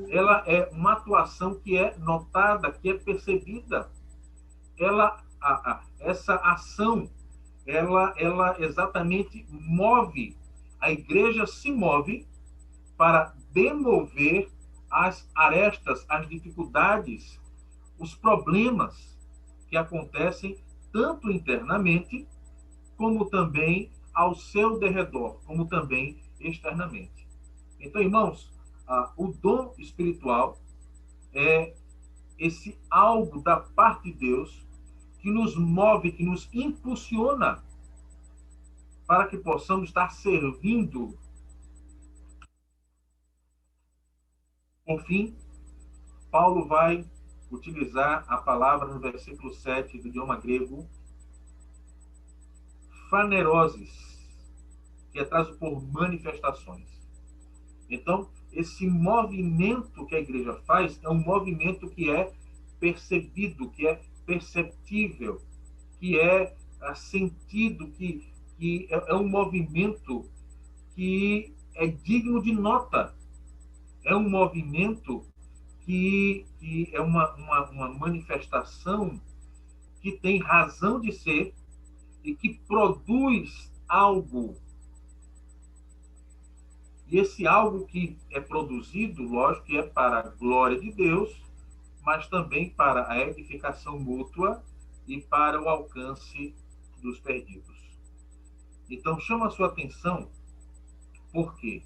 ela é uma atuação que é notada, que é percebida. Essa ação, ela exatamente move. A igreja se move para demover as arestas, as dificuldades, os problemas que acontecem tanto internamente, como também ao seu derredor, como também externamente. Então, irmãos, o dom espiritual é esse algo da parte de Deus que nos move, que nos impulsiona para que possamos estar servindo. Por fim, Paulo vai utilizar a palavra no versículo 7 do idioma grego, faneroses, que é trazido por manifestações. Então, esse movimento que a igreja faz é um movimento que é percebido, que é perceptível, que é sentido, que é um movimento que é digno de nota. É um movimento que é uma manifestação que tem razão de ser e que produz algo. E esse algo que é produzido, lógico, que é para a glória de Deus, mas também para a edificação mútua e para o alcance dos perdidos. Então, chama a sua atenção, porque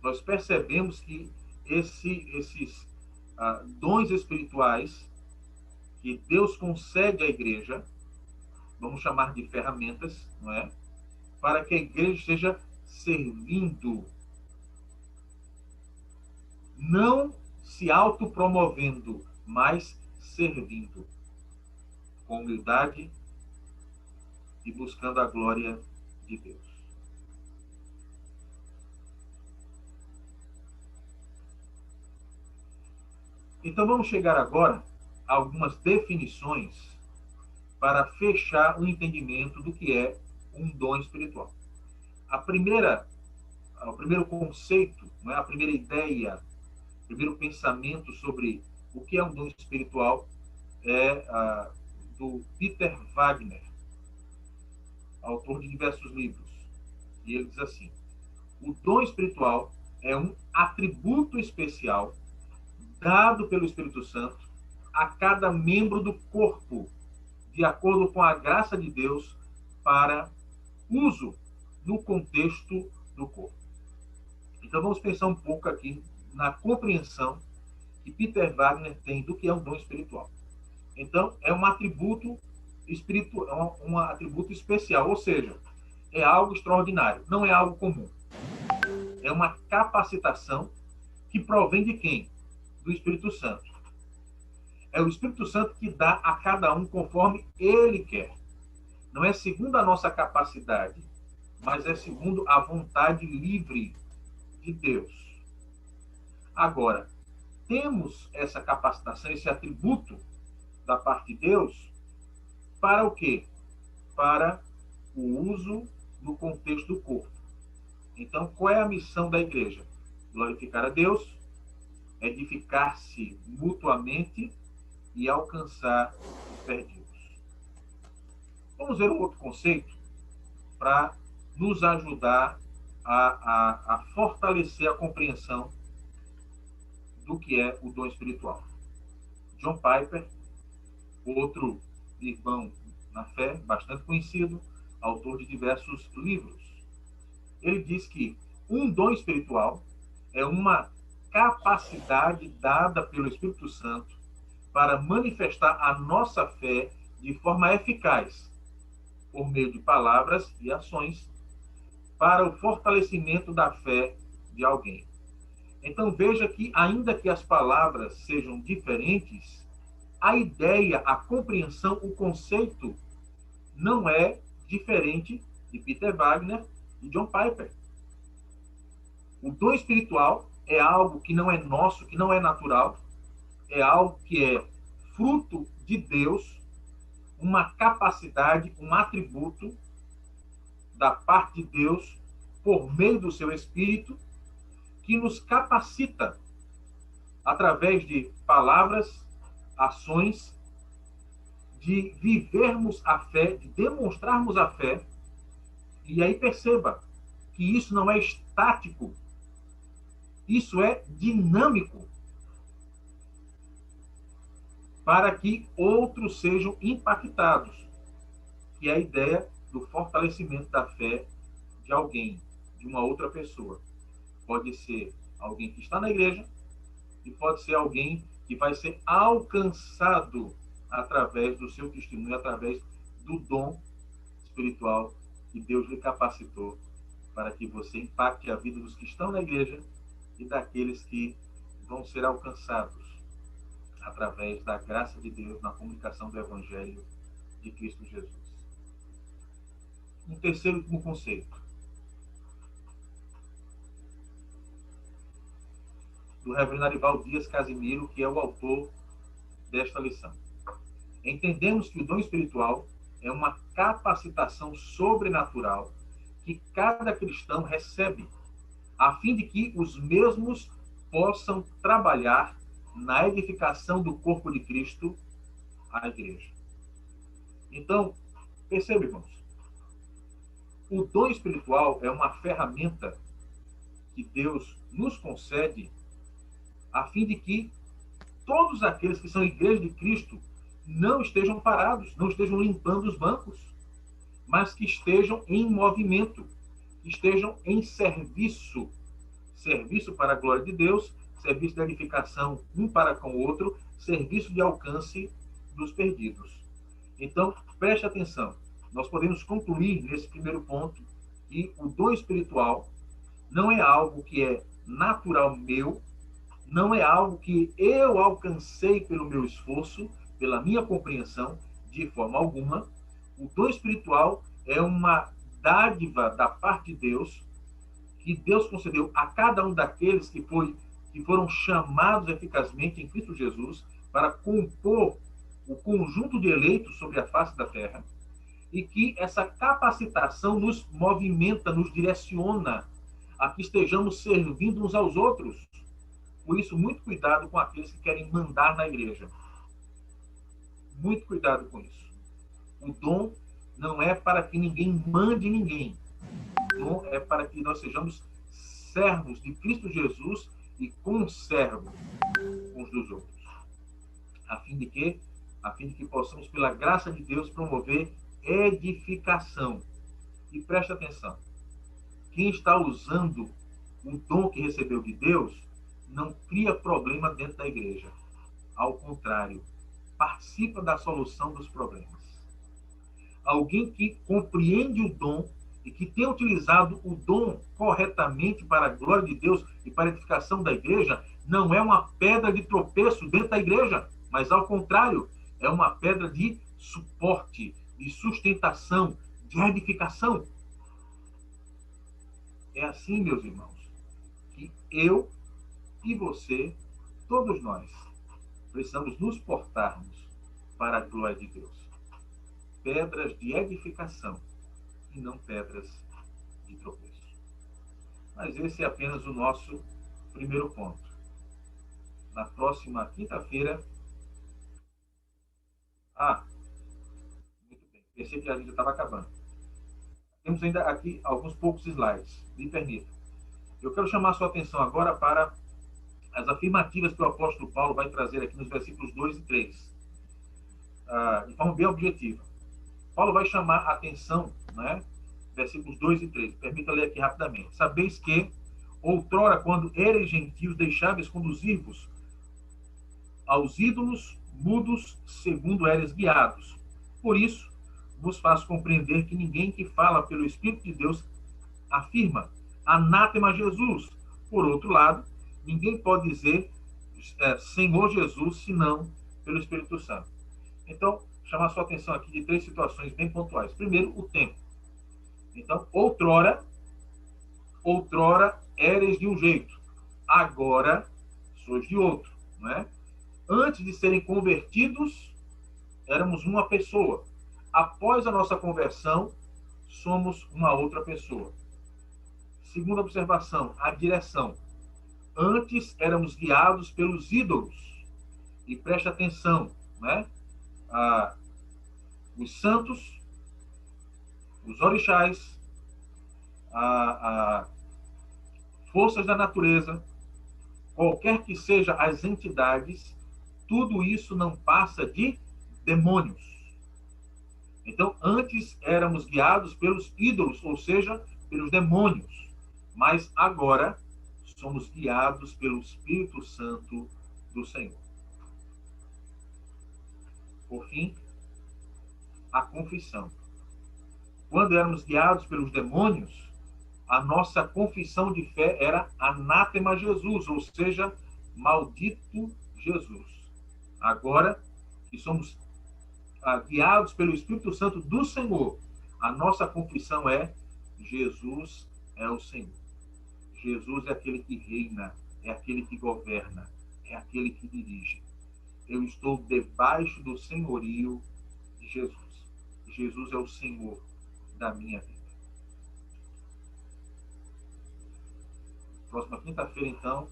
nós percebemos que esses dons espirituais que Deus concede à igreja, vamos chamar de ferramentas, não é? Para que a igreja esteja servindo, não se autopromovendo, mas servindo, com humildade e buscando a glória de Deus. Então vamos chegar agora a algumas definições para fechar o entendimento do que é um dom espiritual. O primeiro conceito, não é? A primeira ideia, o primeiro pensamento sobre o que é um dom espiritual é do Peter Wagner, autor de diversos livros. E ele diz assim: o dom espiritual é um atributo especial dado pelo Espírito Santo a cada membro do corpo, de acordo com a graça de Deus, para uso no contexto do corpo. Então vamos pensar um pouco aqui na compreensão que Peter Wagner tem do que é um dom espiritual. Então, é um atributo espiritual, um atributo especial, ou seja, é algo extraordinário, não é algo comum. É uma capacitação que provém de quem? Do Espírito Santo. É o Espírito Santo que dá a cada um conforme ele quer. Não é segundo a nossa capacidade, mas é segundo a vontade livre de Deus. Agora, temos essa capacitação, esse atributo da parte de Deus, para o quê? Para o uso no contexto do corpo. Então, qual é a missão da igreja? Glorificar a Deus, edificar-se mutuamente e alcançar os perdidos. Vamos ver um outro conceito para nos ajudar a fortalecer a compreensão do que é o dom espiritual. John Piper, outro irmão na fé, bastante conhecido, autor de diversos livros. Ele diz que um dom espiritual é uma capacidade dada pelo Espírito Santo para manifestar a nossa fé de forma eficaz, por meio de palavras e ações, para o fortalecimento da fé de alguém. Então veja que, ainda que as palavras sejam diferentes, a ideia, a compreensão, o conceito não é diferente de Peter Wagner e John Piper. O dom espiritual é algo que não é nosso, que não é natural, é algo que é fruto de Deus, uma capacidade, um atributo da parte de Deus, por meio do seu Espírito, que nos capacita através de palavras, ações, de vivermos a fé, de demonstrarmos a fé. E aí perceba que isso não é estático, isso é dinâmico, para que outros sejam impactados, que é a ideia do fortalecimento da fé de alguém, de uma outra pessoa. Pode ser alguém que está na igreja e pode ser alguém que vai ser alcançado através do seu testemunho, através do dom espiritual que Deus lhe capacitou para que você impacte a vida dos que estão na igreja e daqueles que vão ser alcançados através da graça de Deus na comunicação do Evangelho de Cristo Jesus. Um terceiro e último conceito do reverendo Arivaldo Dias Casimiro, que é o autor desta lição. Entendemos que o dom espiritual é uma capacitação sobrenatural que cada cristão recebe, a fim de que os mesmos possam trabalhar na edificação do corpo de Cristo, a igreja. Então, perceba, irmãos, o dom espiritual é uma ferramenta que Deus nos concede a fim de que todos aqueles que são igreja de Cristo não estejam parados, não estejam limpando os bancos, mas que estejam em movimento, que estejam em serviço, serviço para a glória de Deus, serviço de edificação um para com o outro, serviço de alcance dos perdidos. Então, preste atenção, nós podemos concluir nesse primeiro ponto que o dom espiritual não é algo que é natural meu, não é algo que eu alcancei pelo meu esforço, pela minha compreensão, de forma alguma. O dom espiritual é uma dádiva da parte de Deus, que Deus concedeu a cada um daqueles que foram chamados eficazmente em Cristo Jesus para compor o conjunto de eleitos sobre a face da terra, e que essa capacitação nos movimenta, nos direciona a que estejamos servindo uns aos outros. Por isso, muito cuidado com aqueles que querem mandar na igreja. Muito cuidado com isso. O dom não é para que ninguém mande ninguém. O dom é para que nós sejamos servos de Cristo Jesus e conservos uns dos outros. A fim de que possamos, pela graça de Deus, promover edificação. E preste atenção. Quem está usando o dom que recebeu de Deus, não cria problema dentro da igreja. Ao contrário, participa da solução dos problemas. Alguém que compreende o dom e que tem utilizado o dom corretamente para a glória de Deus e para a edificação da igreja, não é uma pedra de tropeço dentro da igreja, mas, ao contrário, é uma pedra de suporte, de sustentação, de edificação. É assim, meus irmãos, que eu e você, todos nós, precisamos nos portarmos para a glória de Deus. Pedras de edificação e não pedras de tropeço. Mas esse é apenas o nosso primeiro ponto. Na próxima quinta-feira... muito bem. Pensei que a gente já estava acabando. Temos ainda aqui alguns poucos slides. Me permita. Eu quero chamar a sua atenção agora para as afirmativas que o apóstolo Paulo vai trazer aqui nos versículos 2 e 3. De forma bem objetiva. Paulo vai chamar a atenção, né? Versículos 2 e 3. Permita ler aqui rapidamente. Sabeis que, outrora, quando ereis gentios, deixáveis conduzir-vos aos ídolos mudos, segundo eres guiados. Por isso, vos faço compreender que ninguém que fala pelo Espírito de Deus afirma anátema Jesus. Por outro lado, ninguém pode dizer Senhor Jesus, senão pelo Espírito Santo. Então, chamar a sua atenção aqui de 3 situações bem pontuais. Primeiro, o tempo. Então, outrora eres de um jeito, agora sois de outro, não é? Antes de serem convertidos, éramos uma pessoa. Após a nossa conversão, somos uma outra pessoa. Segunda observação, a direção. Antes éramos guiados pelos ídolos. E preste atenção, né? Os santos, os orixás, forças da natureza, qualquer que sejam as entidades, tudo isso não passa de demônios. Então, antes éramos guiados pelos ídolos, ou seja, pelos demônios. Mas agora somos guiados pelo Espírito Santo do Senhor. Por fim, a confissão. Quando éramos guiados pelos demônios, a nossa confissão de fé era anátema Jesus, ou seja, maldito Jesus. Agora que somos guiados pelo Espírito Santo do Senhor, a nossa confissão é Jesus é o Senhor. Jesus é aquele que reina, é aquele que governa, é aquele que dirige. Eu estou debaixo do senhorio de Jesus. Jesus é o Senhor da minha vida. Próxima quinta-feira, então,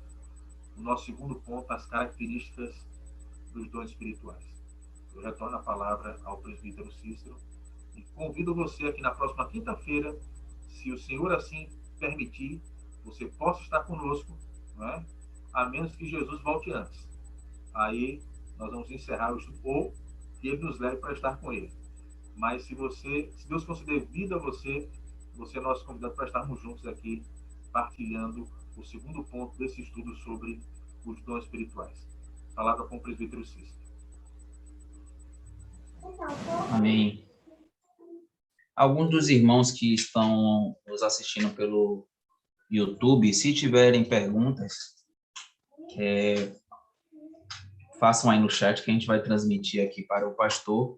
o nosso segundo ponto, as características dos dons espirituais. Eu retorno a palavra ao presbítero Cícero e convido você aqui na próxima quinta-feira, se o Senhor assim permitir, você possa estar conosco, não é? A menos que Jesus volte antes. Aí nós vamos encerrar o estudo, ou que Ele nos leve para estar com Ele. Mas se Deus conceder vida a você, você é nosso convidado para estarmos juntos aqui, partilhando o segundo ponto desse estudo sobre os dons espirituais. Palavra com o presbítero Cícero. Amém. Alguns dos irmãos que estão nos assistindo pelo YouTube, se tiverem perguntas, façam aí no chat que a gente vai transmitir aqui para o pastor.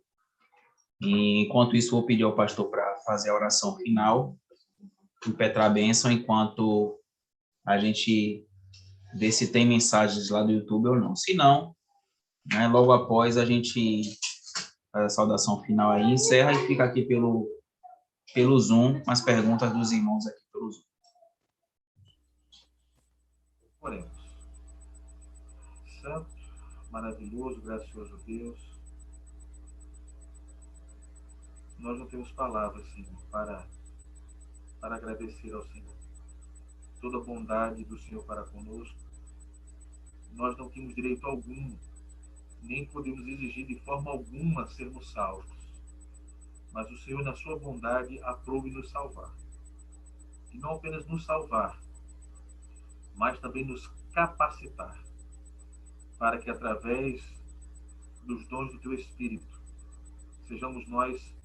E, enquanto isso, vou pedir ao pastor para fazer a oração final, impetrar a bênção, enquanto a gente vê se tem mensagens lá do YouTube ou não. Se não, né, logo após a gente faz a saudação final aí, encerra e fica aqui pelo Zoom, com as perguntas dos irmãos aqui pelo Zoom. Oremos. Santo, maravilhoso, gracioso Deus, nós não temos palavras, Senhor, para agradecer ao Senhor toda a bondade do Senhor para conosco. Nós não temos direito algum, nem podemos exigir de forma alguma sermos salvos. Mas o Senhor, na sua bondade, aprove nos salvar. E não apenas nos salvar, mas também nos capacitar para que, através dos dons do Teu Espírito, sejamos nós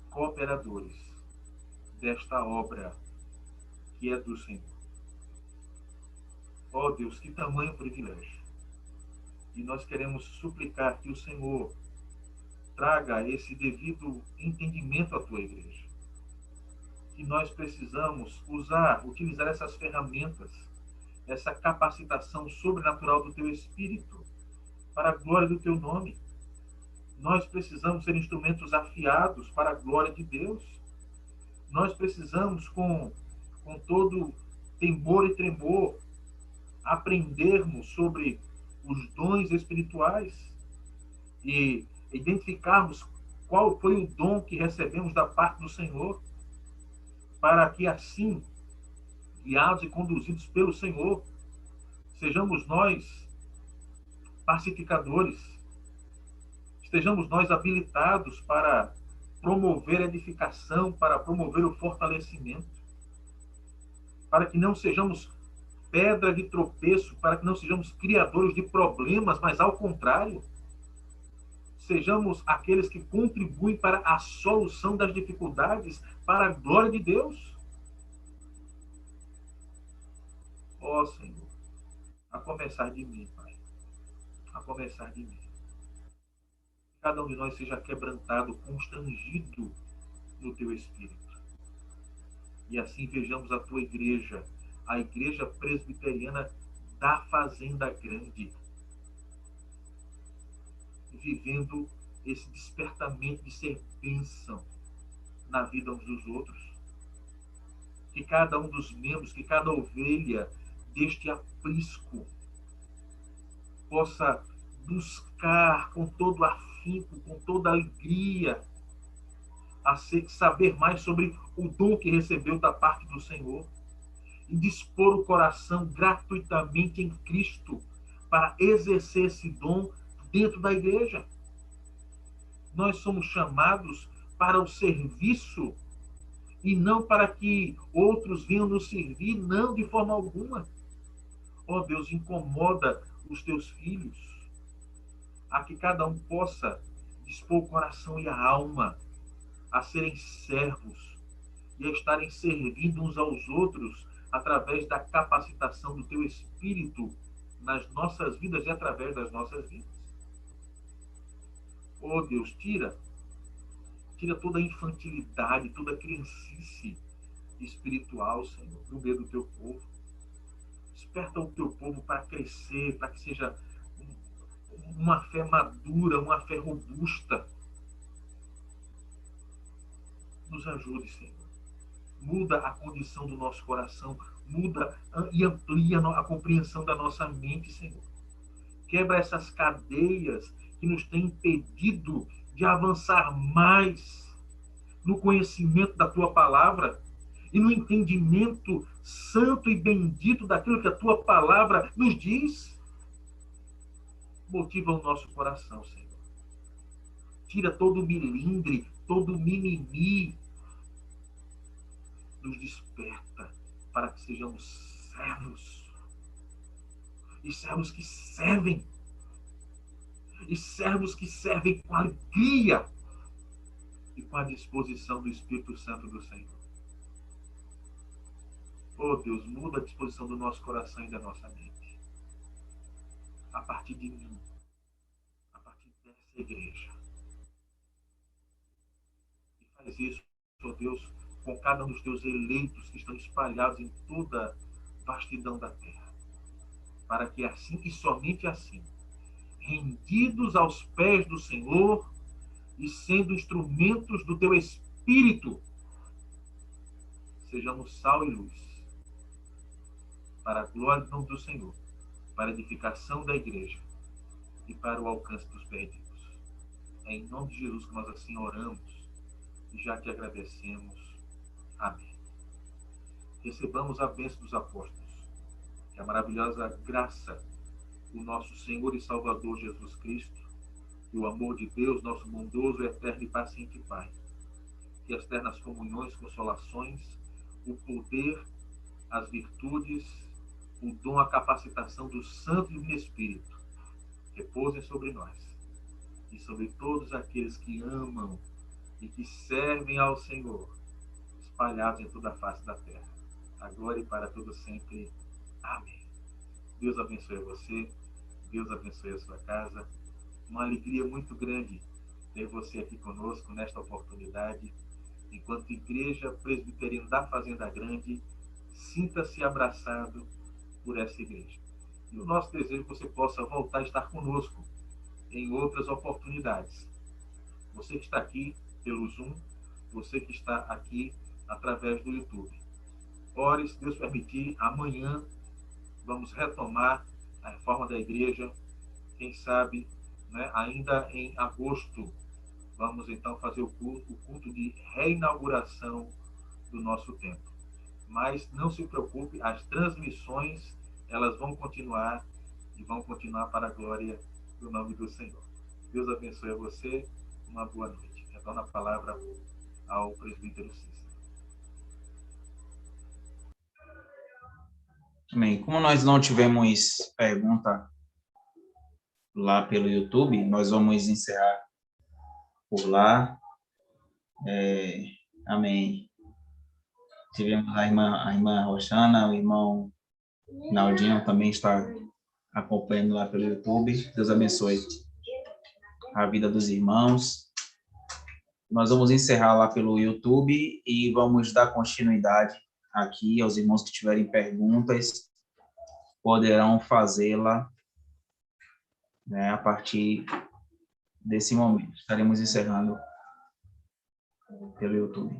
cooperadores desta obra que é do Senhor. Ó Deus, que tamanho privilégio! E nós queremos suplicar que o Senhor traga esse devido entendimento à Tua igreja. Que nós precisamos utilizar essas ferramentas, essa capacitação sobrenatural do Teu Espírito, para a glória do Teu nome. Nós precisamos ser instrumentos afiados para a glória de Deus. Nós precisamos, com todo temor e tremor, aprendermos sobre os dons espirituais e identificarmos qual foi o dom que recebemos da parte do Senhor, para que assim, guiados e conduzidos pelo Senhor, sejamos nós pacificadores, estejamos nós habilitados para promover a edificação, para promover o fortalecimento, para que não sejamos pedra de tropeço, para que não sejamos criadores de problemas, mas ao contrário, sejamos aqueles que contribuem para a solução das dificuldades, para a glória de Deus. Ó Senhor, a começar de mim, Pai, a começar de mim. Cada um de nós seja quebrantado, constrangido no Teu Espírito. E assim vejamos a Tua igreja, a igreja presbiteriana da Fazenda Grande, vivendo esse despertamento de ser bênção na vida uns dos outros. Que cada um dos membros, que cada ovelha deste aprisco possa buscar com todo afinco, com toda alegria, saber mais sobre o dom que recebeu da parte do Senhor e dispor o coração gratuitamente em Cristo para exercer esse dom dentro da igreja. Nós somos chamados para o serviço e não para que outros venham nos servir, não, de forma alguma. Ó Deus, incomoda os Teus filhos a que cada um possa dispor o coração e a alma a serem servos e a estarem servindo uns aos outros através da capacitação do Teu Espírito nas nossas vidas e através das nossas vidas. Oh Deus, tira toda a infantilidade, toda a criancice espiritual, Senhor, do meio do Teu povo. Desperta o Teu povo para crescer, para que seja uma fé madura, uma fé robusta. Nos ajude, Senhor. Muda a condição do nosso coração, muda e amplia a compreensão da nossa mente, Senhor. Quebra essas cadeias que nos têm impedido de avançar mais no conhecimento da Tua palavra e no entendimento santo e bendito daquilo que a Tua palavra nos diz. Motiva o nosso coração, Senhor. Tira todo o milindre, todo o mimimi. Nos desperta para que sejamos servos. E servos que servem. E servos que servem com alegria e com a disposição do Espírito Santo do Senhor. Oh Deus, muda a disposição do nosso coração e da nossa mente. A partir de mim. A partir dessa igreja. E faz isso, oh Deus, com cada um dos Teus eleitos que estão espalhados em toda a vastidão da terra. Para que assim, e somente assim, rendidos aos pés do Senhor e sendo instrumentos do Teu Espírito, sejamos sal e luz, para a glória do nome do Senhor, para a edificação da igreja e para o alcance dos perdidos. É em nome de Jesus que nós assim oramos e já te agradecemos. Amém. Recebamos a bênção dos apóstolos, que a maravilhosa graça do nosso Senhor e Salvador Jesus Cristo, e o amor de Deus, nosso bondoso, eterno e paciente Pai, que as ternas comunhões, consolações, o poder, as virtudes o dom, a capacitação do Santo Divino Espírito repousem sobre nós e sobre todos aqueles que amam e que servem ao Senhor, espalhados em toda a face da terra. Agora e para todo sempre. Amém. Deus abençoe você, Deus abençoe a sua casa. Uma alegria muito grande ter você aqui conosco nesta oportunidade. Enquanto Igreja Presbiteriana da Fazenda Grande, sinta-se abraçado por essa igreja. E o nosso desejo é que você possa voltar a estar conosco em outras oportunidades. Você que está aqui pelo Zoom, você que está aqui através do YouTube. Ore, se Deus permitir, amanhã vamos retomar a reforma da igreja. Quem sabe, ainda em agosto, vamos então fazer o culto de reinauguração do nosso templo. Mas não se preocupe, as transmissões, elas vão continuar e vão continuar para a glória do nome do Senhor. Deus abençoe a você, uma boa noite. Retorno a palavra ao presbítero Cícero. Amém. Como nós não tivemos pergunta lá pelo YouTube, nós vamos encerrar por lá. Amém. Tivemos a irmã Roxana, o irmão Naldinho também está acompanhando lá pelo YouTube. Deus abençoe a vida dos irmãos. Nós vamos encerrar lá pelo YouTube e vamos dar continuidade aqui aos irmãos que tiverem perguntas, poderão fazê-la, a partir desse momento. Estaremos encerrando pelo YouTube.